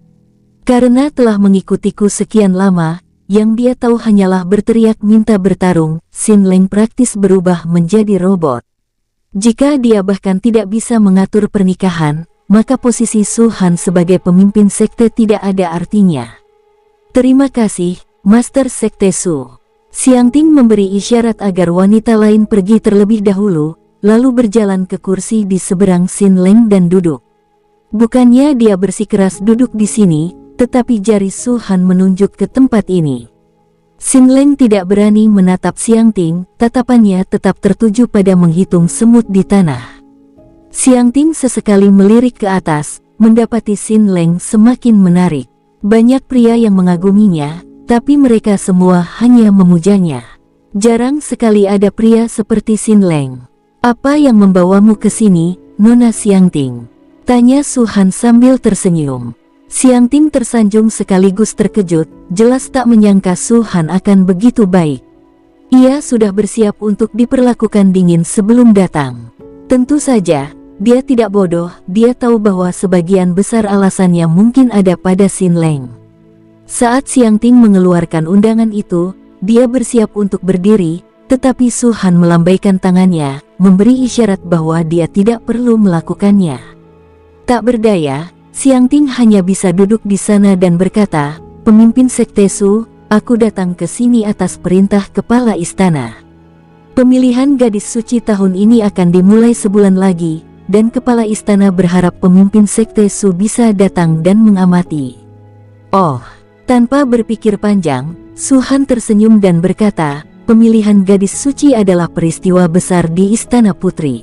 Karena telah mengikutiku sekian lama, yang dia tahu hanyalah berteriak minta bertarung, Sin Leng praktis berubah menjadi robot. Jika dia bahkan tidak bisa mengatur pernikahan, maka posisi Su Han sebagai pemimpin sekte tidak ada artinya. Terima kasih, Master Sekte Su. Xiangting memberi isyarat agar wanita lain pergi terlebih dahulu, lalu berjalan ke kursi di seberang Xin Leng dan duduk. Bukannya dia bersikeras duduk di sini, tetapi jari Su Han menunjuk ke tempat ini. Xin Leng tidak berani menatap Xiangting, tatapannya tetap tertuju pada menghitung semut di tanah. Xiangting sesekali melirik ke atas, mendapati Xin Leng semakin menarik. Banyak pria yang mengaguminya, tapi mereka semua hanya memujanya. Jarang sekali ada pria seperti Xin Leng. Apa yang membawamu ke sini, Nona Xiangting? Tanya Su Han sambil tersenyum. Xiangting tersanjung sekaligus terkejut, jelas tak menyangka Su Han akan begitu baik. Ia sudah bersiap untuk diperlakukan dingin sebelum datang. Tentu saja, dia tidak bodoh, dia tahu bahwa sebagian besar alasannya mungkin ada pada Xin Leng. Saat Xiangting mengeluarkan undangan itu, dia bersiap untuk berdiri, tetapi Su Han melambaikan tangannya, memberi isyarat bahwa dia tidak perlu melakukannya. Tak berdaya, Xiangting hanya bisa duduk di sana dan berkata, "Pemimpin Sekte Su, aku datang ke sini atas perintah kepala istana. Pemilihan gadis suci tahun ini akan dimulai sebulan lagi, dan kepala istana berharap pemimpin Sekte Su bisa datang dan mengamati." Oh, tanpa berpikir panjang, Su Han tersenyum dan berkata, "Pemilihan gadis suci adalah peristiwa besar di Istana Putri.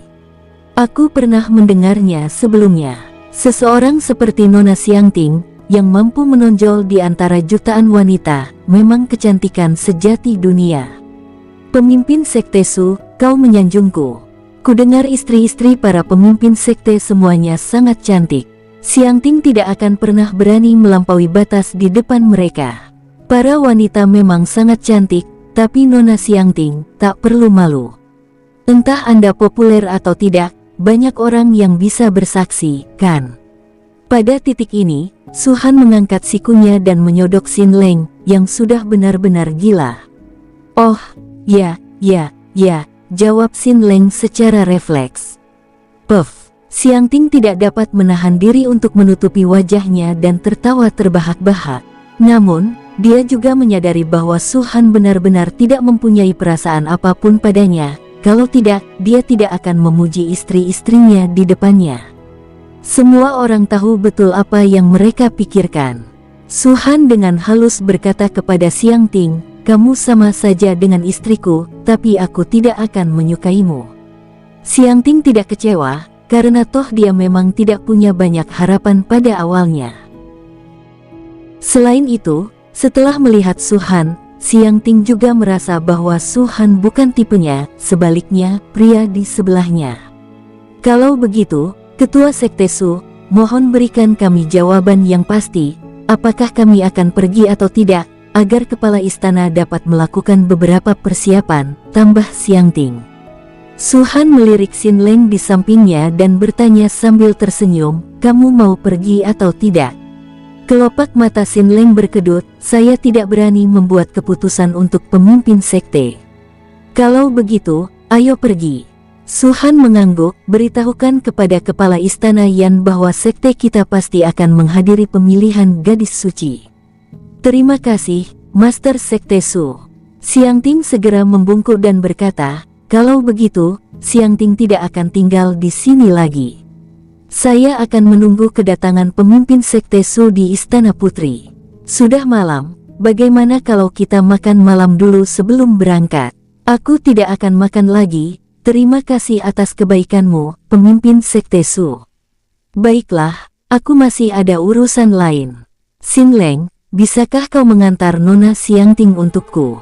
Aku pernah mendengarnya sebelumnya. Seseorang seperti Nona Xiangting, yang mampu menonjol di antara jutaan wanita, memang kecantikan sejati dunia. Pemimpin Sekte Su, kau menyanjungku. Kudengar istri-istri para pemimpin sekte semuanya sangat cantik. Xiangting tidak akan pernah berani melampaui batas di depan mereka. Para wanita memang sangat cantik, tapi Nona Xiangting tak perlu malu. Entah Anda populer atau tidak, banyak orang yang bisa bersaksi, kan?" Pada titik ini, Su Han mengangkat sikunya dan menyodok Xin Leng, yang sudah benar-benar gila. "Oh, ya, jawab Xin Leng secara refleks. Puff, Xiangting tidak dapat menahan diri untuk menutupi wajahnya dan tertawa terbahak-bahak. Namun, dia juga menyadari bahwa Su Han benar-benar tidak mempunyai perasaan apapun padanya. Kalau tidak, dia tidak akan memuji istri-istrinya di depannya. Semua orang tahu betul apa yang mereka pikirkan. Su Han dengan halus berkata kepada Xiangting, "Kamu sama saja dengan istriku, tapi aku tidak akan menyukaimu." Xiangting tidak kecewa, karena toh dia memang tidak punya banyak harapan pada awalnya. Selain itu, setelah melihat Su Han, Xiangting juga merasa bahwa Su Han bukan tipenya, sebaliknya, pria di sebelahnya. "Kalau begitu, Ketua Sekte Su, mohon berikan kami jawaban yang pasti, apakah kami akan pergi atau tidak, agar kepala istana dapat melakukan beberapa persiapan," tambah Xiangting. Su Han melirik Xin Leng di sampingnya dan bertanya sambil tersenyum, "Kamu mau pergi atau tidak?" Kelopak mata Xin Leng berkedut, "Saya tidak berani membuat keputusan untuk pemimpin sekte." "Kalau begitu, ayo pergi." Su Han mengangguk, "Beritahukan kepada kepala istana Yan bahwa sekte kita pasti akan menghadiri pemilihan gadis suci." "Terima kasih, Master Sekte Su." Xiangting segera membungkuk dan berkata, "Kalau begitu, Xiangting tidak akan tinggal di sini lagi. Saya akan menunggu kedatangan pemimpin Sekte Su di Istana Putri. Sudah malam, bagaimana kalau kita makan malam dulu sebelum berangkat?" "Aku tidak akan makan lagi, terima kasih atas kebaikanmu, pemimpin Sekte Su." "Baiklah, aku masih ada urusan lain. Xin Leng, bisakah kau mengantar Nona Xiangting untukku?"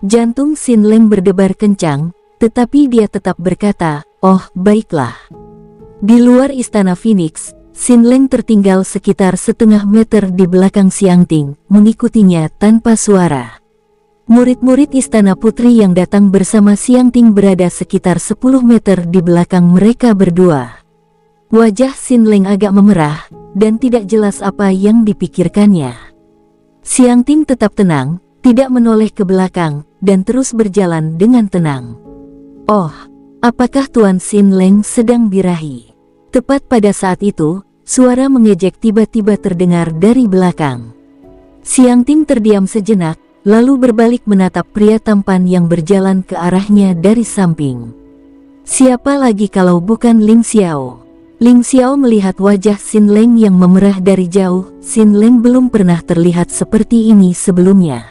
Jantung Xin Leng berdebar kencang, tetapi dia tetap berkata, "Oh, baiklah." Di luar Istana Phoenix, Xin Leng tertinggal sekitar setengah meter di belakang Xiangting, mengikutinya tanpa suara. Murid-murid Istana Putri yang datang bersama Xiangting berada sekitar 10 meter di belakang mereka berdua. Wajah Xin Leng agak memerah, dan tidak jelas apa yang dipikirkannya. Xiangting tetap tenang, tidak menoleh ke belakang, dan terus berjalan dengan tenang. "Oh, Apakah Tuan Xin Leng sedang birahi? Tepat pada saat itu, suara mengejek tiba-tiba terdengar dari belakang. Xiang Ting terdiam sejenak, lalu berbalik menatap pria tampan yang berjalan ke arahnya dari samping. Siapa lagi kalau bukan Ling Xiao? Ling Xiao melihat wajah Xin Leng yang memerah dari jauh. Xin Leng belum pernah terlihat seperti ini sebelumnya.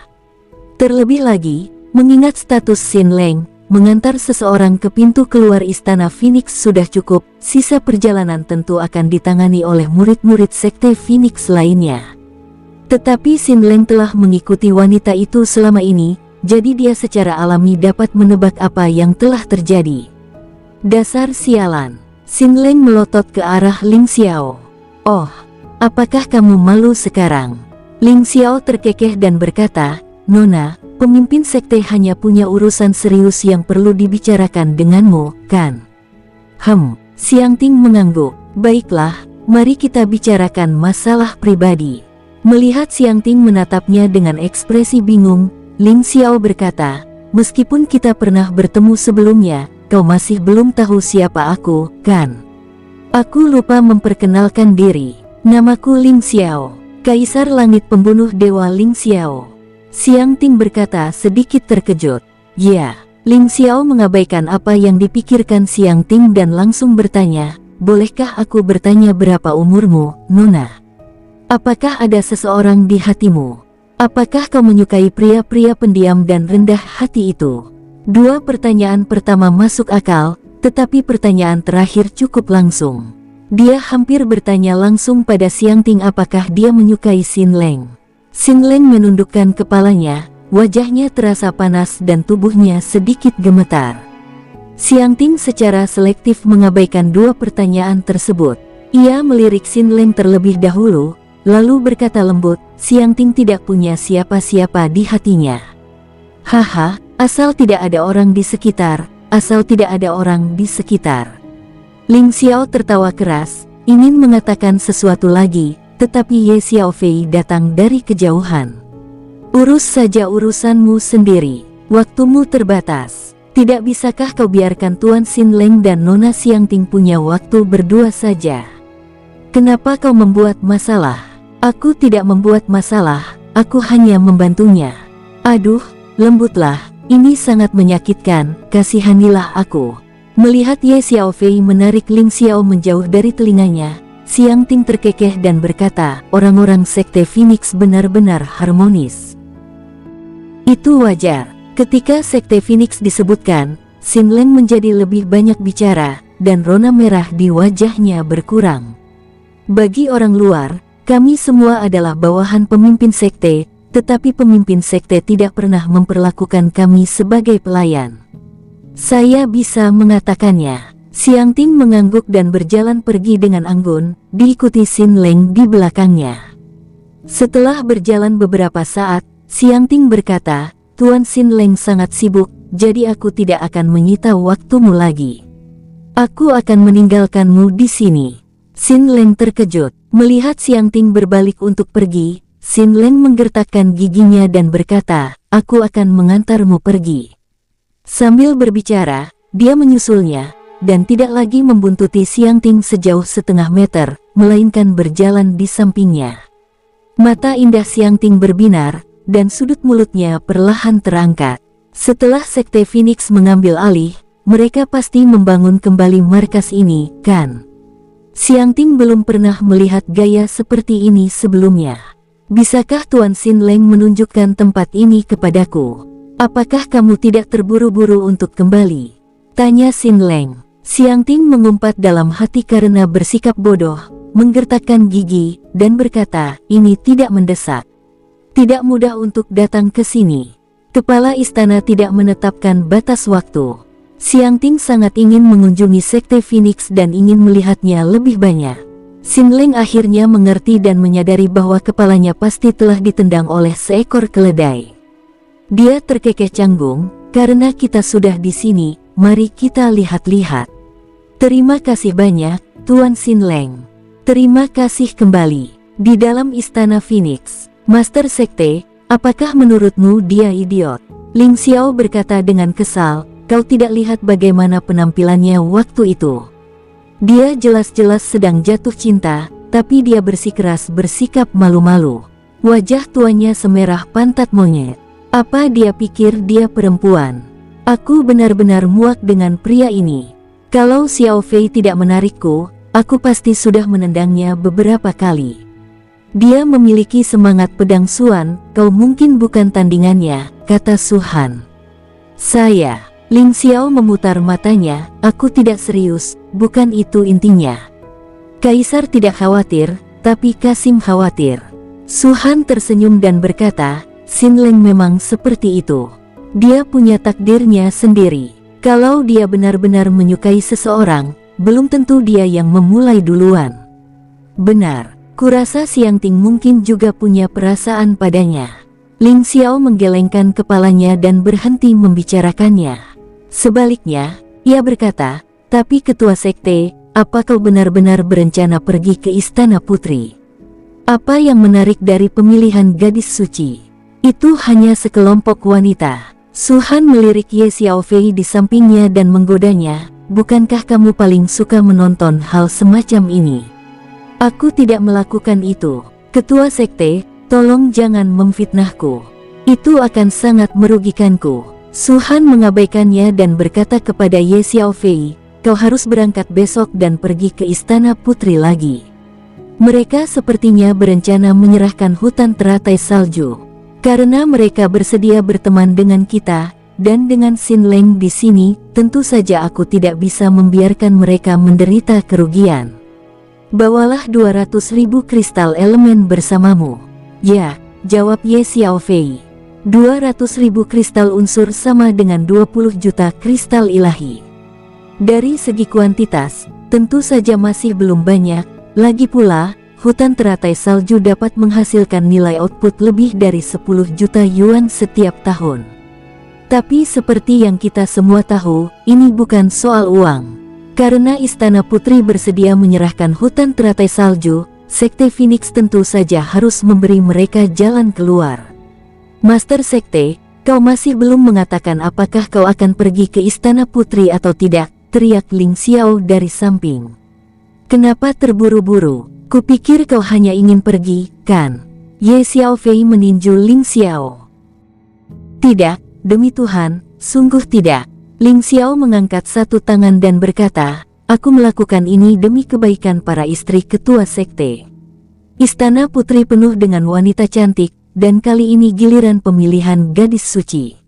Terlebih lagi, mengingat status Xin Leng, mengantar seseorang ke pintu keluar Istana Phoenix sudah cukup, sisa perjalanan tentu akan ditangani oleh murid-murid Sekte Phoenix lainnya. Tetapi Xin Leng telah mengikuti wanita itu selama ini, jadi dia secara alami dapat menebak apa yang telah terjadi. Dasar sialan, Xin Leng melotot ke arah Ling Xiao. Oh, apakah kamu malu sekarang? Ling Xiao terkekeh dan berkata, Nona, pemimpin sekte hanya punya urusan serius yang perlu dibicarakan denganmu, kan? Xiang Ting mengangguk. Baiklah, mari kita bicarakan masalah pribadi. Melihat Xiang Ting menatapnya dengan ekspresi bingung, Ling Xiao berkata, meskipun kita pernah bertemu sebelumnya, kau masih belum tahu siapa aku, kan? Aku lupa memperkenalkan diri. Namaku Ling Xiao, Kaisar Langit Pembunuh Dewa Ling Xiao. Xiang Ting berkata sedikit terkejut. Ya, Ling Xiao mengabaikan apa yang dipikirkan Xiang Ting dan langsung bertanya, bolehkah aku bertanya berapa umurmu, Nona? Apakah ada seseorang di hatimu? Apakah kau menyukai pria-pria pendiam dan rendah hati itu? Dua pertanyaan pertama masuk akal, tetapi pertanyaan terakhir cukup langsung. Dia hampir bertanya langsung pada Xiang Ting apakah dia menyukai Xin Leng. Xin Leng menundukkan kepalanya, wajahnya terasa panas dan tubuhnya sedikit gemetar. Xiang Ting secara selektif mengabaikan dua pertanyaan tersebut. Ia melirik Xin Leng terlebih dahulu, lalu berkata lembut, Xiang Ting tidak punya siapa-siapa di hatinya. Haha, asal tidak ada orang di sekitar, asal tidak ada orang di sekitar. Ling Xiao tertawa keras, ingin mengatakan sesuatu lagi, tetapi Ye Xiaofei datang dari kejauhan. Urus saja urusanmu sendiri, waktumu terbatas. Tidak bisakah kau biarkan Tuan Xin Leng dan Nona Xiang Ting punya waktu berdua saja? Kenapa kau membuat masalah? Aku tidak membuat masalah, aku hanya membantunya. Aduh, lembutlah, ini sangat menyakitkan, kasihanilah aku. Melihat Ye Xiaofei menarik Ling Xiao menjauh dari telinganya, Xiang Ting terkekeh dan berkata, orang-orang Sekte Phoenix benar-benar harmonis. Itu wajar, ketika Sekte Phoenix disebutkan, Xin Leng menjadi lebih banyak bicara, dan rona merah di wajahnya berkurang. Bagi orang luar, kami semua adalah bawahan pemimpin sekte, tetapi pemimpin sekte tidak pernah memperlakukan kami sebagai pelayan. Saya bisa mengatakannya. Xiang Ting mengangguk dan berjalan pergi dengan anggun, diikuti Xin Leng di belakangnya. Setelah berjalan beberapa saat, Xiang Ting berkata, Tuan Xin Leng sangat sibuk, jadi aku tidak akan menyita waktumu lagi. Aku akan meninggalkanmu di sini. Xin Leng terkejut. Melihat Xiang Ting berbalik untuk pergi, Xin Leng menggertakkan giginya dan berkata, aku akan mengantarmu pergi. Sambil berbicara, dia menyusulnya, dan tidak lagi membuntuti Xiang Ting sejauh setengah meter, melainkan berjalan di sampingnya. Mata indah Xiang Ting berbinar, dan sudut mulutnya perlahan terangkat. Setelah Sekte Phoenix mengambil alih, mereka pasti membangun kembali markas ini, kan? Xiang Ting belum pernah melihat gaya seperti ini sebelumnya. Bisakah Tuan Xin Leng menunjukkan tempat ini kepadaku? Apakah kamu tidak terburu-buru untuk kembali? Tanya Xin Leng. Xiang Ting mengumpat dalam hati karena bersikap bodoh, menggertakkan gigi, dan berkata, ini tidak mendesak. Tidak mudah untuk datang ke sini. Kepala istana tidak menetapkan batas waktu. Xiang Ting sangat ingin mengunjungi Sekte Phoenix dan ingin melihatnya lebih banyak. Xin Leng akhirnya mengerti dan menyadari bahwa kepalanya pasti telah ditendang oleh seekor keledai. Dia terkekeh canggung, karena kita sudah di sini, mari kita lihat-lihat. Terima kasih banyak, Tuan Xin Leng. Terima kasih kembali. Di dalam Istana Phoenix, Master Sekte, apakah menurutmu dia idiot? Ling Xiao berkata dengan kesal, kau tidak lihat bagaimana penampilannya waktu itu. Dia jelas-jelas sedang jatuh cinta, tapi dia bersikeras bersikap malu-malu. Wajah tuanya semerah pantat monyet. Apa dia pikir dia perempuan? Aku benar-benar muak dengan pria ini. Kalau Xiao Fei tidak menarikku, aku pasti sudah menendangnya beberapa kali. Dia memiliki semangat pedang Suan, kau mungkin bukan tandingannya, kata Suhan. Saya, Ling Xiao memutar matanya, aku tidak serius, bukan itu intinya. Kaisar tidak khawatir, tapi Kasim khawatir. Suhan tersenyum dan berkata, Xin Leng memang seperti itu. Dia punya takdirnya sendiri. Kalau dia benar-benar menyukai seseorang, belum tentu dia yang memulai duluan. Benar. Kurasa Xiang Ting mungkin juga punya perasaan padanya. Ling Xiao menggelengkan kepalanya dan berhenti membicarakannya. Sebaliknya, ia berkata, tapi ketua sekte, apa kau benar-benar berencana pergi ke Istana Putri? Apa yang menarik dari pemilihan gadis suci? Itu hanya sekelompok wanita. Suhan melirik Ye Xiao Fei di sampingnya dan menggodanya, bukankah kamu paling suka menonton hal semacam ini? Aku tidak melakukan itu. Ketua sekte, tolong jangan memfitnahku. Itu akan sangat merugikanku. Suhan mengabaikannya dan berkata kepada Ye Xiao Fei, kau harus berangkat besok dan pergi ke Istana Putri lagi. Mereka sepertinya berencana menyerahkan hutan teratai salju. Karena mereka bersedia berteman dengan kita, dan dengan Xin Leng di sini, tentu saja aku tidak bisa membiarkan mereka menderita kerugian. Bawalah 200.000 kristal elemen bersamamu. Ya, jawab Ye Xiao Fei. 200.000 kristal unsur sama dengan 20 juta kristal ilahi. Dari segi kuantitas, tentu saja masih belum banyak. Lagi pula, hutan teratai salju dapat menghasilkan nilai output lebih dari 10 juta yuan setiap tahun. Tapi seperti yang kita semua tahu, ini bukan soal uang. Karena Istana Putri bersedia menyerahkan hutan teratai salju, Sekte Phoenix tentu saja harus memberi mereka jalan keluar. Master Sekte, kau masih belum mengatakan apakah kau akan pergi ke Istana Putri atau tidak, teriak Ling Xiao dari samping. Kenapa terburu-buru? Kupikir kau hanya ingin pergi, kan? Ye Xiao Fei meninju Ling Xiao. Tidak, demi Tuhan, sungguh tidak. Ling Xiao mengangkat satu tangan dan berkata, aku melakukan ini demi kebaikan para istri ketua sekte. Istana Putri penuh dengan wanita cantik, dan kali ini giliran pemilihan gadis suci.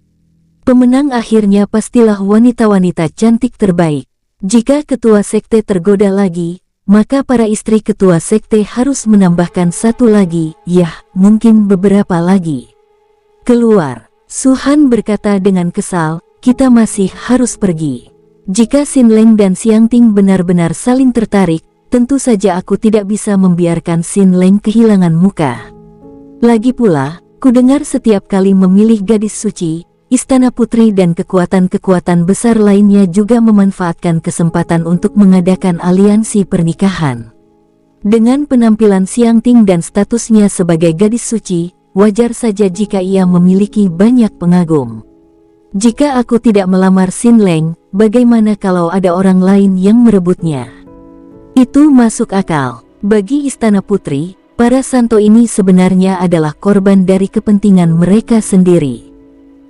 Pemenang akhirnya pastilah wanita-wanita cantik terbaik. Jika ketua sekte tergoda lagi, maka para istri ketua sekte harus menambahkan satu lagi, yah, mungkin beberapa lagi. Keluar, Suhan berkata dengan kesal, kita masih harus pergi. Jika Xin Leng dan Xiang Ting benar-benar saling tertarik, tentu saja aku tidak bisa membiarkan Xin Leng kehilangan muka. Lagi pula, kudengar setiap kali memilih gadis suci, Istana Putri dan kekuatan-kekuatan besar lainnya juga memanfaatkan kesempatan untuk mengadakan aliansi pernikahan. Dengan penampilan Xiang Ting dan statusnya sebagai gadis suci, wajar saja jika ia memiliki banyak pengagum. Jika aku tidak melamar Xin Leng, bagaimana kalau ada orang lain yang merebutnya? Itu masuk akal. Bagi Istana Putri, para santo ini sebenarnya adalah korban dari kepentingan mereka sendiri.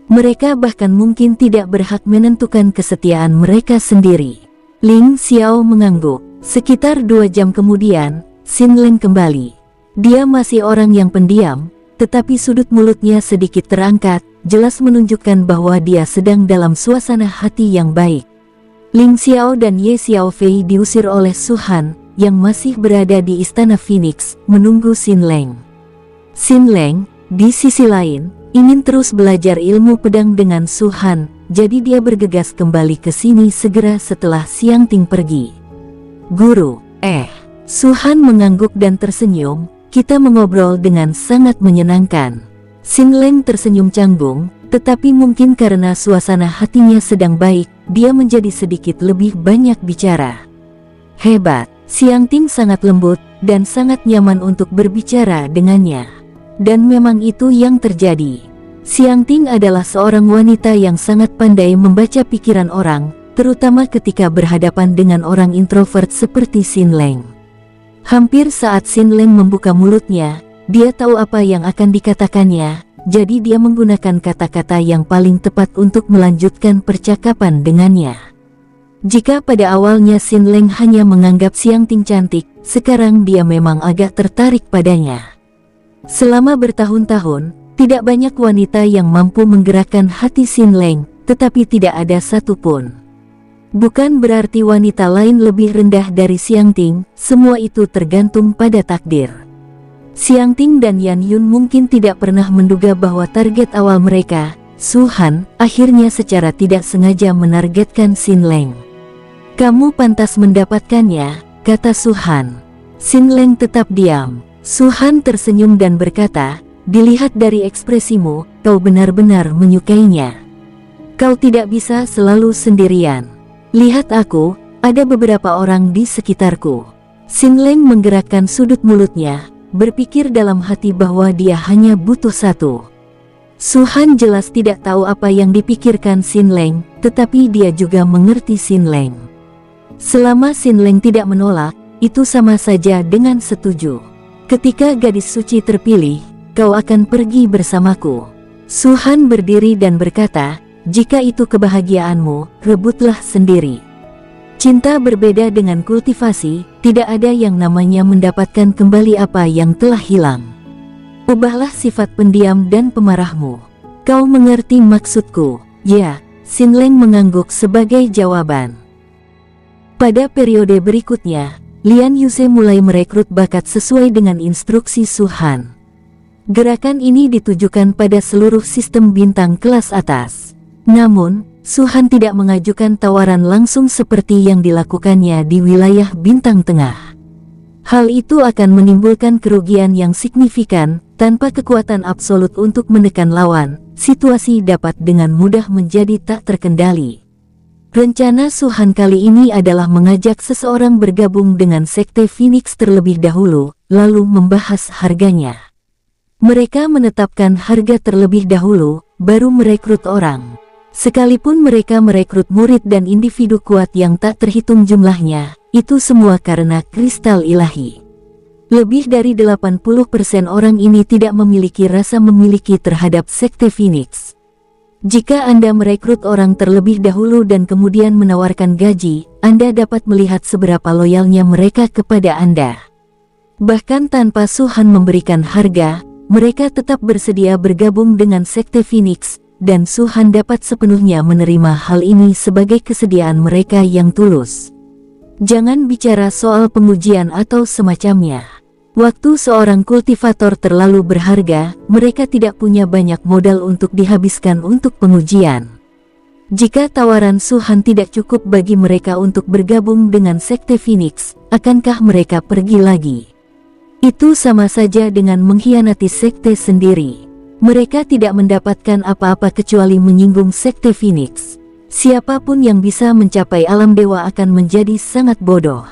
Mereka bahkan mungkin tidak berhak menentukan kesetiaan mereka sendiri. Ling Xiao mengangguk. Sekitar 2 jam kemudian, Xin Leng kembali. Dia masih orang yang pendiam, tetapi sudut mulutnya sedikit terangkat, jelas menunjukkan bahwa dia sedang dalam suasana hati yang baik. Ling Xiao dan Ye Xiao Fei diusir oleh Suhan, yang masih berada di Istana Phoenix, menunggu Xin Leng. Xin Leng, di sisi lain, ingin terus belajar ilmu pedang dengan Suhan, jadi dia bergegas kembali ke sini segera setelah Xiang Ting pergi. Guru, Suhan mengangguk dan tersenyum, kita mengobrol dengan sangat menyenangkan. Xin Leng tersenyum canggung, tetapi mungkin karena suasana hatinya sedang baik, dia menjadi sedikit lebih banyak bicara. Hebat, Xiang Ting sangat lembut, dan sangat nyaman untuk berbicara dengannya. Dan memang itu yang terjadi. Xiangting adalah seorang wanita yang sangat pandai membaca pikiran orang, terutama ketika berhadapan dengan orang introvert seperti Xin Leng. Hampir saat Xin Leng membuka mulutnya, dia tahu apa yang akan dikatakannya, jadi dia menggunakan kata-kata yang paling tepat untuk melanjutkan percakapan dengannya. Jika pada awalnya Xin Leng hanya menganggap Xiangting cantik, sekarang dia memang agak tertarik padanya. Selama bertahun-tahun, tidak banyak wanita yang mampu menggerakkan hati Xin Leng, tetapi tidak ada satupun. Bukan berarti wanita lain lebih rendah dari Xiangting, semua itu tergantung pada takdir. Xiangting dan Yan Yun mungkin tidak pernah menduga bahwa target awal mereka, Su Han, akhirnya secara tidak sengaja menargetkan Xin Leng. "Kamu pantas mendapatkannya," kata Su Han. Xin Leng tetap diam. Su Han tersenyum dan berkata, "Dilihat dari ekspresimu, kau benar-benar menyukainya. Kau tidak bisa selalu sendirian. Lihat aku, ada beberapa orang di sekitarku." Xin Leng menggerakkan sudut mulutnya, berpikir dalam hati bahwa dia hanya butuh satu. Su Han jelas tidak tahu apa yang dipikirkan Xin Leng, tetapi dia juga mengerti Xin Leng. Selama Xin Leng tidak menolak, itu sama saja dengan setuju. "Ketika gadis suci terpilih, kau akan pergi bersamaku." Su Han berdiri dan berkata, "Jika itu kebahagiaanmu, rebutlah sendiri. Cinta berbeda dengan kultivasi, tidak ada yang namanya mendapatkan kembali apa yang telah hilang. Ubahlah sifat pendiam dan pemarahmu. Kau mengerti maksudku?" "Ya," Xin Leng mengangguk sebagai jawaban. Pada periode berikutnya, Lian Yuse mulai merekrut bakat sesuai dengan instruksi Su Han. Gerakan ini ditujukan pada seluruh sistem bintang kelas atas. Namun, Su Han tidak mengajukan tawaran langsung seperti yang dilakukannya di wilayah bintang tengah. Hal itu akan menimbulkan kerugian yang signifikan. Tanpa kekuatan absolut untuk menekan lawan, situasi dapat dengan mudah menjadi tak terkendali. Rencana Su Han kali ini adalah mengajak seseorang bergabung dengan Sekte Phoenix terlebih dahulu, lalu membahas harganya. Mereka menetapkan harga terlebih dahulu, baru merekrut orang. Sekalipun mereka merekrut murid dan individu kuat yang tak terhitung jumlahnya, itu semua karena kristal ilahi. Lebih dari 80% orang ini tidak memiliki rasa memiliki terhadap Sekte Phoenix. Jika Anda merekrut orang terlebih dahulu dan kemudian menawarkan gaji, Anda dapat melihat seberapa loyalnya mereka kepada Anda. Bahkan tanpa Su Han memberikan harga, mereka tetap bersedia bergabung dengan Sekte Phoenix, dan Su Han dapat sepenuhnya menerima hal ini sebagai kesediaan mereka yang tulus. Jangan bicara soal pengujian atau semacamnya. Waktu seorang kultivator terlalu berharga, mereka tidak punya banyak modal untuk dihabiskan untuk pengujian. Jika tawaran Su Han tidak cukup bagi mereka untuk bergabung dengan Sekte Phoenix, akankah mereka pergi lagi? Itu sama saja dengan mengkhianati sekte sendiri. Mereka tidak mendapatkan apa-apa kecuali menyinggung Sekte Phoenix. Siapapun yang bisa mencapai alam dewa akan menjadi sangat bodoh.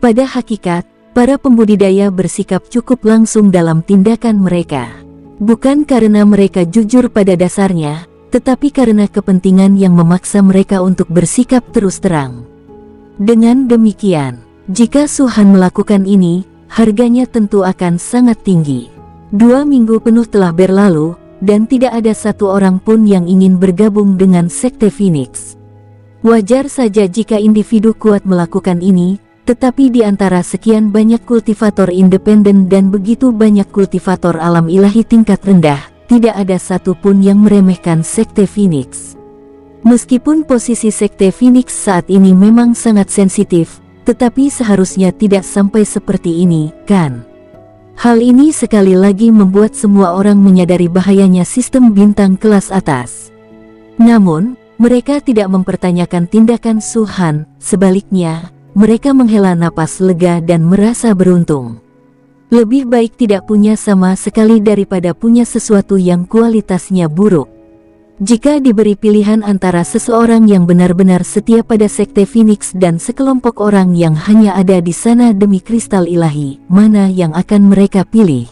Pada hakikat, para pembudidaya bersikap cukup langsung dalam tindakan mereka. Bukan karena mereka jujur pada dasarnya, tetapi karena kepentingan yang memaksa mereka untuk bersikap terus terang. Dengan demikian, jika Su Han melakukan ini, harganya tentu akan sangat tinggi. 2 minggu penuh telah berlalu, dan tidak ada satu orang pun yang ingin bergabung dengan Sekte Phoenix. Wajar saja jika individu kuat melakukan ini, tetapi di antara sekian banyak kultivator independen dan begitu banyak kultivator alam ilahi tingkat rendah, tidak ada satupun yang meremehkan Sekte Phoenix. Meskipun posisi Sekte Phoenix saat ini memang sangat sensitif, tetapi seharusnya tidak sampai seperti ini, kan? Hal ini sekali lagi membuat semua orang menyadari bahayanya sistem bintang kelas atas. Namun, mereka tidak mempertanyakan tindakan Su Han, sebaliknya, mereka menghela napas lega dan merasa beruntung. Lebih baik tidak punya sama sekali daripada punya sesuatu yang kualitasnya buruk. Jika diberi pilihan antara seseorang yang benar-benar setia pada Sekte Phoenix dan sekelompok orang yang hanya ada di sana demi kristal ilahi, mana yang akan mereka pilih?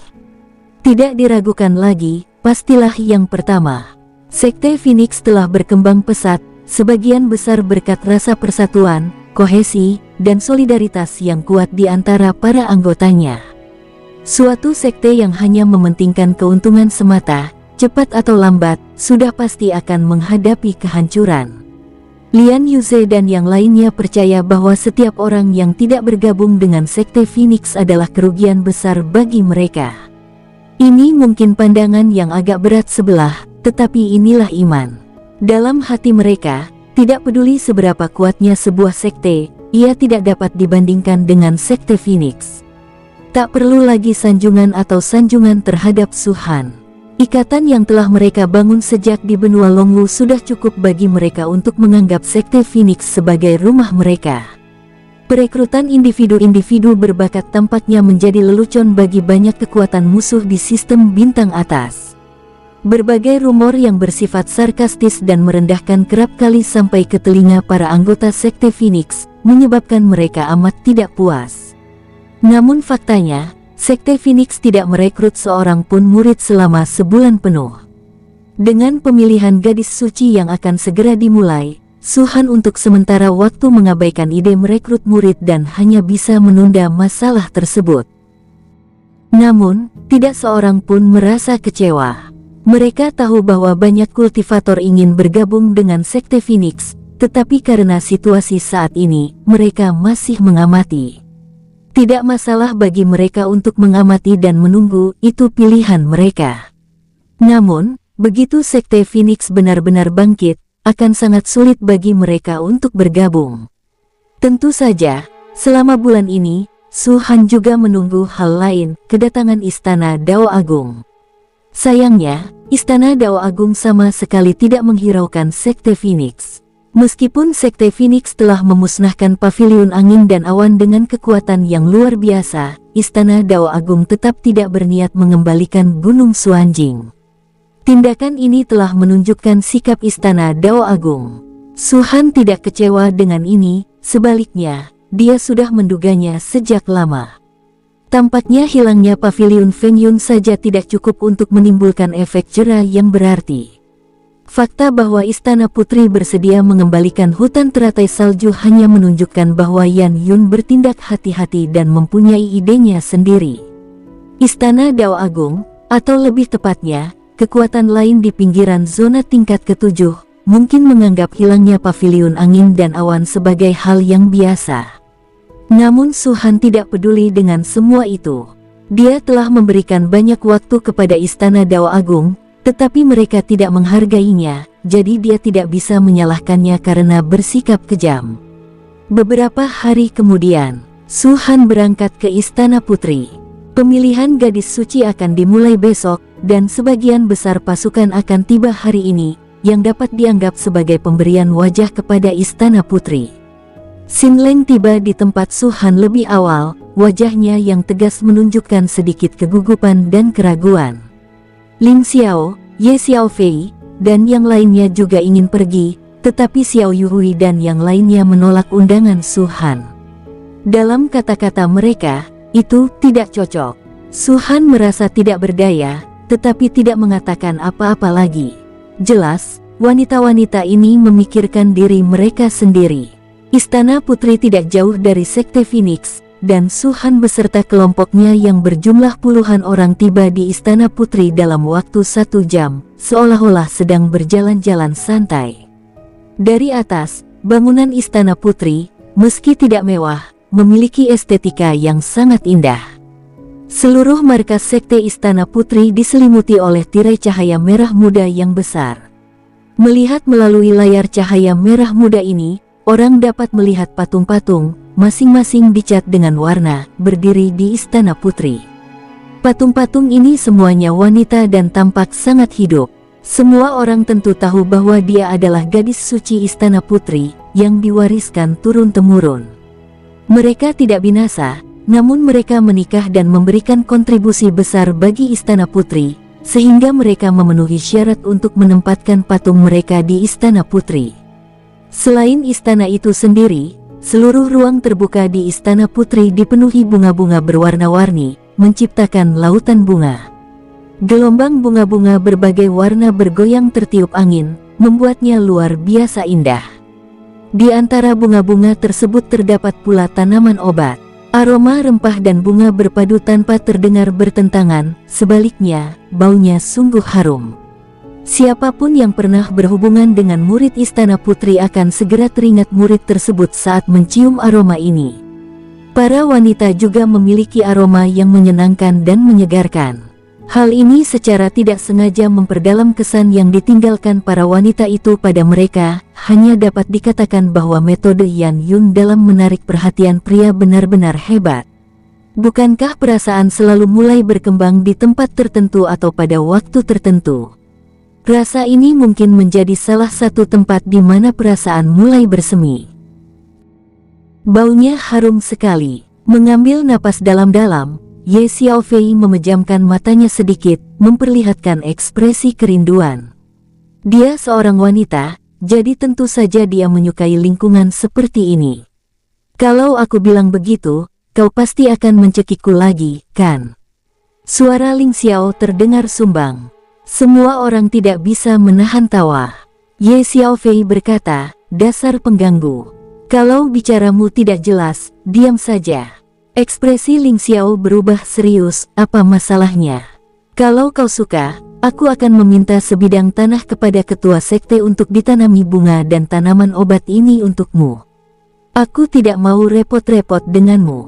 Tidak diragukan lagi, pastilah yang pertama. Sekte Phoenix telah berkembang pesat, sebagian besar berkat rasa persatuan, kohesi, dan solidaritas yang kuat di antara para anggotanya. Suatu sekte yang hanya mementingkan keuntungan semata, cepat atau lambat, sudah pasti akan menghadapi kehancuran. Lian Yuze dan yang lainnya percaya bahwa setiap orang yang tidak bergabung dengan Sekte Phoenix adalah kerugian besar bagi mereka. Ini mungkin pandangan yang agak berat sebelah, tetapi inilah iman. Dalam hati mereka, tidak peduli seberapa kuatnya sebuah sekte, ia tidak dapat dibandingkan dengan Sekte Phoenix. Tak perlu lagi sanjungan atau sanjungan terhadap Su-han. Ikatan yang telah mereka bangun sejak di benua Longwu sudah cukup bagi mereka untuk menganggap Sekte Phoenix sebagai rumah mereka. Perekrutan individu-individu berbakat tampaknya menjadi lelucon bagi banyak kekuatan musuh di sistem bintang atas. Berbagai rumor yang bersifat sarkastis dan merendahkan kerap kali sampai ke telinga para anggota Sekte Phoenix, menyebabkan mereka amat tidak puas. Namun faktanya, Sekte Phoenix tidak merekrut seorang pun murid selama sebulan penuh. Dengan pemilihan gadis suci yang akan segera dimulai, Su-han untuk sementara waktu mengabaikan ide merekrut murid dan hanya bisa menunda masalah tersebut. Namun, tidak seorang pun merasa kecewa. Mereka tahu bahwa banyak kultivator ingin bergabung dengan Sekte Phoenix, tetapi karena situasi saat ini, mereka masih mengamati. Tidak masalah bagi mereka untuk mengamati dan menunggu, itu pilihan mereka. Namun, begitu Sekte Phoenix benar-benar bangkit, akan sangat sulit bagi mereka untuk bergabung. Tentu saja, selama bulan ini, Su-han juga menunggu hal lain, kedatangan Istana Dao Agung. Sayangnya, Istana Dao Agung sama sekali tidak menghiraukan Sekte Phoenix. Meskipun Sekte Phoenix telah memusnahkan Paviliun Angin dan Awan dengan kekuatan yang luar biasa, Istana Dao Agung tetap tidak berniat mengembalikan Gunung Suanjing. Tindakan ini telah menunjukkan sikap Istana Dao Agung. Su-han tidak kecewa dengan ini, sebaliknya, dia sudah menduganya sejak lama. Tampaknya hilangnya Paviliun Fengyun saja tidak cukup untuk menimbulkan efek jera yang berarti. Fakta bahwa Istana Putri bersedia mengembalikan hutan teratai salju hanya menunjukkan bahwa Yan Yun bertindak hati-hati dan mempunyai idenya sendiri. Istana Dao Agung, atau lebih tepatnya, kekuatan lain di pinggiran zona tingkat ke-7, mungkin menganggap hilangnya Paviliun Angin dan Awan sebagai hal yang biasa. Namun Su-han tidak peduli dengan semua itu. Dia telah memberikan banyak waktu kepada Istana Dao Agung, tetapi mereka tidak menghargainya, jadi dia tidak bisa menyalahkannya karena bersikap kejam. Beberapa hari kemudian, Su-han berangkat ke Istana Putri. Pemilihan gadis suci akan dimulai besok, dan sebagian besar pasukan akan tiba hari ini, yang dapat dianggap sebagai pemberian wajah kepada Istana Putri. Xin Leng tiba di tempat Su-han lebih awal, wajahnya yang tegas menunjukkan sedikit kegugupan dan keraguan. Ling Xiao, Ye Xiaofei, dan yang lainnya juga ingin pergi, tetapi Xiao Yuhui dan yang lainnya menolak undangan Su-han. Dalam kata-kata mereka, itu tidak cocok. Su-han merasa tidak berdaya, tetapi tidak mengatakan apa-apa lagi. Jelas, wanita-wanita ini memikirkan diri mereka sendiri. Istana Putri tidak jauh dari Sekte Phoenix, dan Su-han beserta kelompoknya yang berjumlah puluhan orang tiba di Istana Putri dalam waktu 1 jam, seolah-olah sedang berjalan-jalan santai. Dari atas, bangunan Istana Putri, meski tidak mewah, memiliki estetika yang sangat indah. Seluruh markas Sekte Istana Putri diselimuti oleh tirai cahaya merah muda yang besar. Melihat melalui layar cahaya merah muda ini, orang dapat melihat patung-patung, masing-masing dicat dengan warna, berdiri di Istana Putri. Patung-patung ini semuanya wanita dan tampak sangat hidup. Semua orang tentu tahu bahwa dia adalah gadis suci Istana Putri, yang diwariskan turun-temurun. Mereka tidak binasa, namun mereka menikah dan memberikan kontribusi besar bagi Istana Putri, sehingga mereka memenuhi syarat untuk menempatkan patung mereka di Istana Putri. Selain istana itu sendiri, seluruh ruang terbuka di Istana Putri dipenuhi bunga-bunga berwarna-warni, menciptakan lautan bunga. Gelombang bunga-bunga berbagai warna bergoyang tertiup angin, membuatnya luar biasa indah. Di antara bunga-bunga tersebut terdapat pula tanaman obat. Aroma rempah dan bunga berpadu tanpa terdengar bertentangan, sebaliknya, baunya sungguh harum. Siapapun yang pernah berhubungan dengan murid Istana Putri akan segera teringat murid tersebut saat mencium aroma ini. Para wanita juga memiliki aroma yang menyenangkan dan menyegarkan. Hal ini secara tidak sengaja memperdalam kesan yang ditinggalkan para wanita itu pada mereka. Hanya dapat dikatakan bahwa metode Yan Yun dalam menarik perhatian pria benar-benar hebat. Bukankah perasaan selalu mulai berkembang di tempat tertentu atau pada waktu tertentu? Rasa ini mungkin menjadi salah satu tempat di mana perasaan mulai bersemi. Baunya harum sekali. Mengambil napas dalam-dalam, Ye Xiaofei memejamkan matanya sedikit, memperlihatkan ekspresi kerinduan. Dia seorang wanita, jadi tentu saja dia menyukai lingkungan seperti ini. Kalau aku bilang begitu, kau pasti akan mencekikku lagi, kan? Suara Ling Xiao terdengar sumbang. Semua orang tidak bisa menahan tawa. Ye Xiaofei berkata, dasar pengganggu. Kalau bicaramu tidak jelas, diam saja. Ekspresi Ling Xiao berubah serius, apa masalahnya? Kalau kau suka, aku akan meminta sebidang tanah kepada ketua sekte untuk ditanami bunga dan tanaman obat ini untukmu. Aku tidak mau repot-repot denganmu.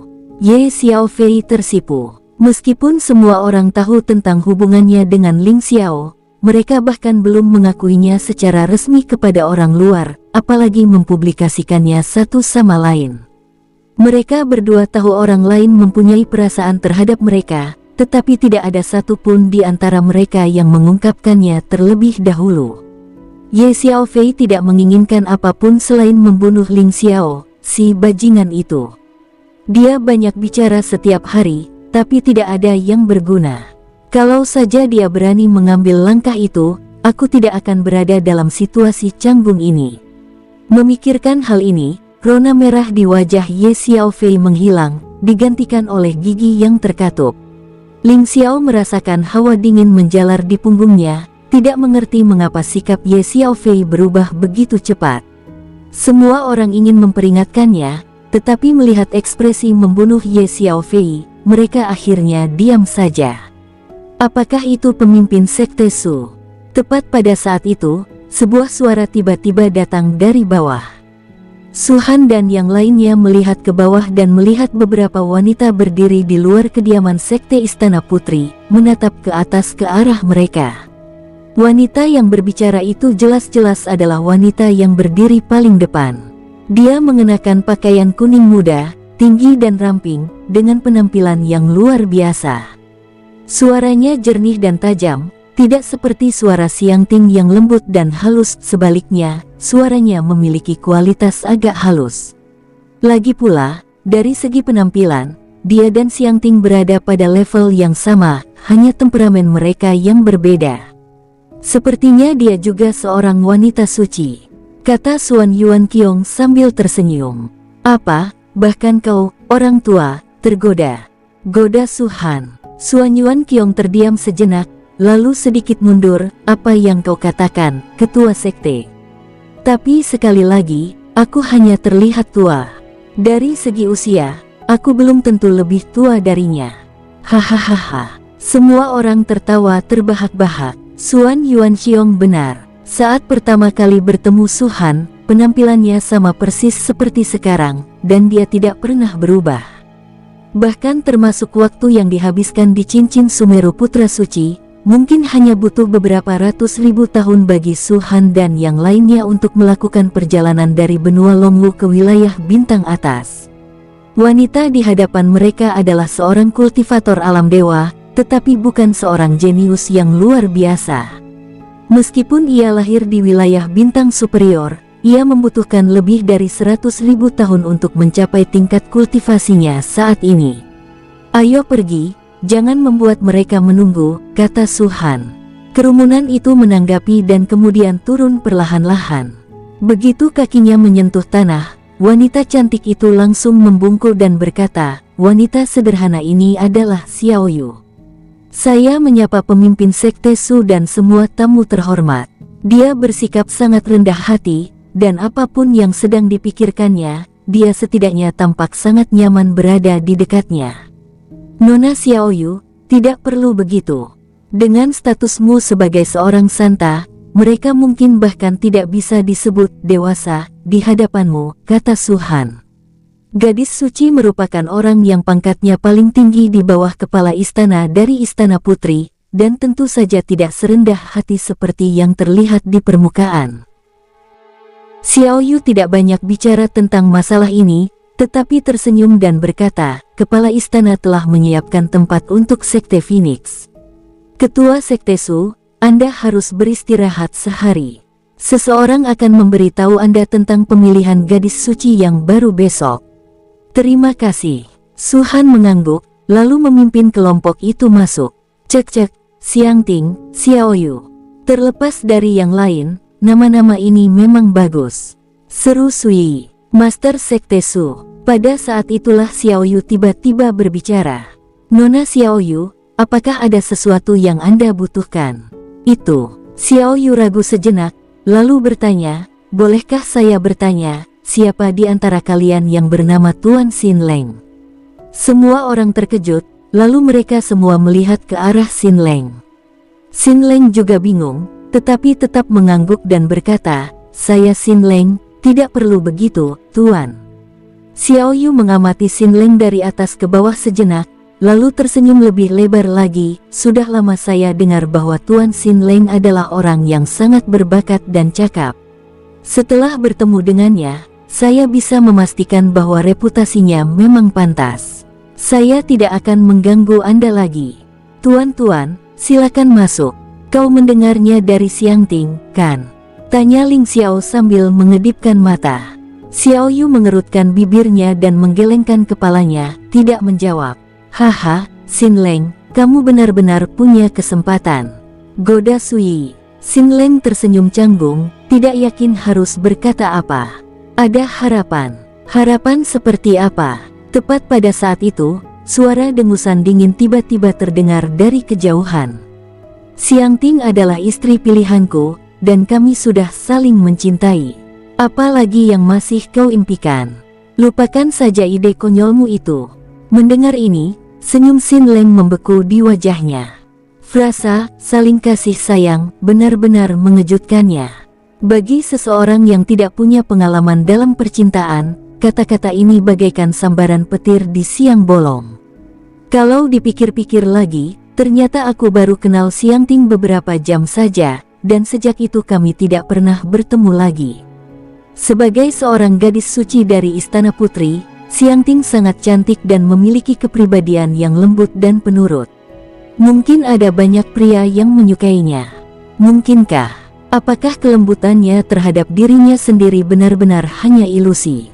Ye Xiaofei tersipu. Meskipun semua orang tahu tentang hubungannya dengan Ling Xiao, mereka bahkan belum mengakuinya secara resmi kepada orang luar, apalagi mempublikasikannya satu sama lain. Mereka berdua tahu orang lain mempunyai perasaan terhadap mereka, tetapi tidak ada satupun di antara mereka yang mengungkapkannya terlebih dahulu. Ye Xiaofei tidak menginginkan apapun selain membunuh Ling Xiao, si bajingan itu. Dia banyak bicara setiap hari, tapi tidak ada yang berguna. Kalau saja dia berani mengambil langkah itu, aku tidak akan berada dalam situasi canggung ini. Memikirkan hal ini, rona merah di wajah Ye Xiaofei menghilang, digantikan oleh gigi yang terkatup. Ling Xiao merasakan hawa dingin menjalar di punggungnya, tidak mengerti mengapa sikap Ye Xiaofei berubah begitu cepat. Semua orang ingin memperingatkannya, tetapi melihat ekspresi membunuh Ye Xiaofei, mereka akhirnya diam saja. Apakah itu pemimpin sekte Su? Tepat pada saat itu, sebuah suara tiba-tiba datang dari bawah. Suhan dan yang lainnya melihat ke bawah dan melihat beberapa wanita berdiri di luar kediaman sekte Istana Putri, menatap ke atas ke arah mereka. Wanita yang berbicara itu jelas-jelas adalah wanita yang berdiri paling depan. Dia mengenakan pakaian kuning muda, tinggi dan ramping, dengan penampilan yang luar biasa. Suaranya jernih dan tajam, tidak seperti suara Xiangting yang lembut dan halus, sebaliknya, suaranya memiliki kualitas agak halus. Lagi pula, dari segi penampilan, dia dan Xiangting berada pada level yang sama, hanya temperamen mereka yang berbeda. Sepertinya dia juga seorang wanita suci, kata Suan Yuan Qiong sambil tersenyum. Apa, bahkan kau, orang tua, tergoda? Goda Suhan. Suan Yuan Qiong terdiam sejenak, lalu sedikit mundur. Apa yang kau katakan, ketua sekte? Tapi sekali lagi, aku hanya terlihat tua. Dari segi usia, aku belum tentu lebih tua darinya. Hahaha. Semua orang tertawa terbahak-bahak. Suan Yuan Qiong benar. Saat pertama kali bertemu Suhan, penampilannya sama persis seperti sekarang, dan dia tidak pernah berubah. Bahkan termasuk waktu yang dihabiskan di cincin Sumeru Putra Suci, mungkin hanya butuh beberapa ratus ribu tahun bagi Suhan dan yang lainnya untuk melakukan perjalanan dari benua Longwu ke wilayah bintang atas. Wanita di hadapan mereka adalah seorang kultivator alam dewa, tetapi bukan seorang jenius yang luar biasa. Meskipun ia lahir di wilayah bintang superior, ia membutuhkan lebih dari 100.000 tahun untuk mencapai tingkat kultivasinya saat ini. Ayo pergi. Jangan membuat mereka menunggu, kata Suhan. Kerumunan itu menanggapi dan kemudian turun perlahan-lahan. Begitu kakinya menyentuh tanah, wanita cantik itu langsung membungkuk dan berkata, wanita sederhana ini adalah Xiaoyu. Saya menyapa pemimpin Sekte Su dan semua tamu terhormat. Dia bersikap sangat rendah hati, dan apapun yang sedang dipikirkannya, dia setidaknya tampak sangat nyaman berada di dekatnya. Nona Xiaoyu, tidak perlu begitu. Dengan statusmu sebagai seorang santa, mereka mungkin bahkan tidak bisa disebut dewasa di hadapanmu, kata Suhan. Gadis suci merupakan orang yang pangkatnya paling tinggi di bawah kepala istana dari Istana Putri, dan tentu saja tidak serendah hati seperti yang terlihat di permukaan. Xiaoyu tidak banyak bicara tentang masalah ini, tetapi tersenyum dan berkata, kepala istana telah menyiapkan tempat untuk Sekte Phoenix. Ketua Sekte Su, Anda harus beristirahat sehari. Seseorang akan memberitahu Anda tentang pemilihan gadis suci yang baru besok. Terima kasih. Suhan mengangguk, lalu memimpin kelompok itu masuk. Cek-cek, Xiangting, Xiaoyu. Terlepas dari yang lain, nama-nama ini memang bagus. Seru Sui, Master Sekte Su. Pada saat itulah Xiaoyu tiba-tiba berbicara. Nona Xiaoyu, apakah ada sesuatu yang Anda butuhkan? Itu. Xiaoyu ragu sejenak, lalu bertanya, bolehkah saya bertanya, siapa di antara kalian yang bernama Tuan Xin Leng? Semua orang terkejut, lalu mereka semua melihat ke arah Xin Leng. Xin Leng juga bingung, tetapi tetap mengangguk dan berkata, saya Xin Leng, tidak perlu begitu, Tuan. Xiaoyu mengamati Xin Leng dari atas ke bawah sejenak, lalu tersenyum lebih lebar lagi. Sudah lama saya dengar bahwa Tuan Xin Leng adalah orang yang sangat berbakat dan cakap. Setelah bertemu dengannya, saya bisa memastikan bahwa reputasinya memang pantas. Saya tidak akan mengganggu Anda lagi. Tuan-tuan, silakan masuk. Kau mendengarnya dari Xiangting, kan? Tanya Ling Xiao sambil mengedipkan mata. Xiaoyu mengerutkan bibirnya dan menggelengkan kepalanya, tidak menjawab. Haha, Xin Leng, kamu benar-benar punya kesempatan. Goda Sui. Xin Leng tersenyum canggung, tidak yakin harus berkata apa. Ada harapan. Harapan seperti apa? Tepat pada saat itu, suara dengusan dingin tiba-tiba terdengar dari kejauhan. Xiangting adalah istri pilihanku, dan kami sudah saling mencintai. Apalagi yang masih kau impikan? Lupakan saja ide konyolmu itu. Mendengar ini, senyum Xin Leng membeku di wajahnya. Frasa saling kasih sayang benar-benar mengejutkannya. Bagi seseorang yang tidak punya pengalaman dalam percintaan, kata-kata ini bagaikan sambaran petir di siang bolong. Kalau dipikir-pikir lagi, ternyata aku baru kenal Xiangting beberapa jam saja, dan sejak itu kami tidak pernah bertemu lagi. Sebagai seorang gadis suci dari Istana Putri, Xiangting sangat cantik dan memiliki kepribadian yang lembut dan penurut. Mungkin ada banyak pria yang menyukainya. Mungkinkah? Apakah kelembutannya terhadap dirinya sendiri benar-benar hanya ilusi?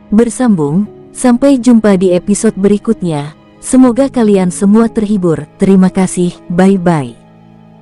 Bersambung, sampai jumpa di episode berikutnya. Semoga kalian semua terhibur. Terima kasih, bye-bye.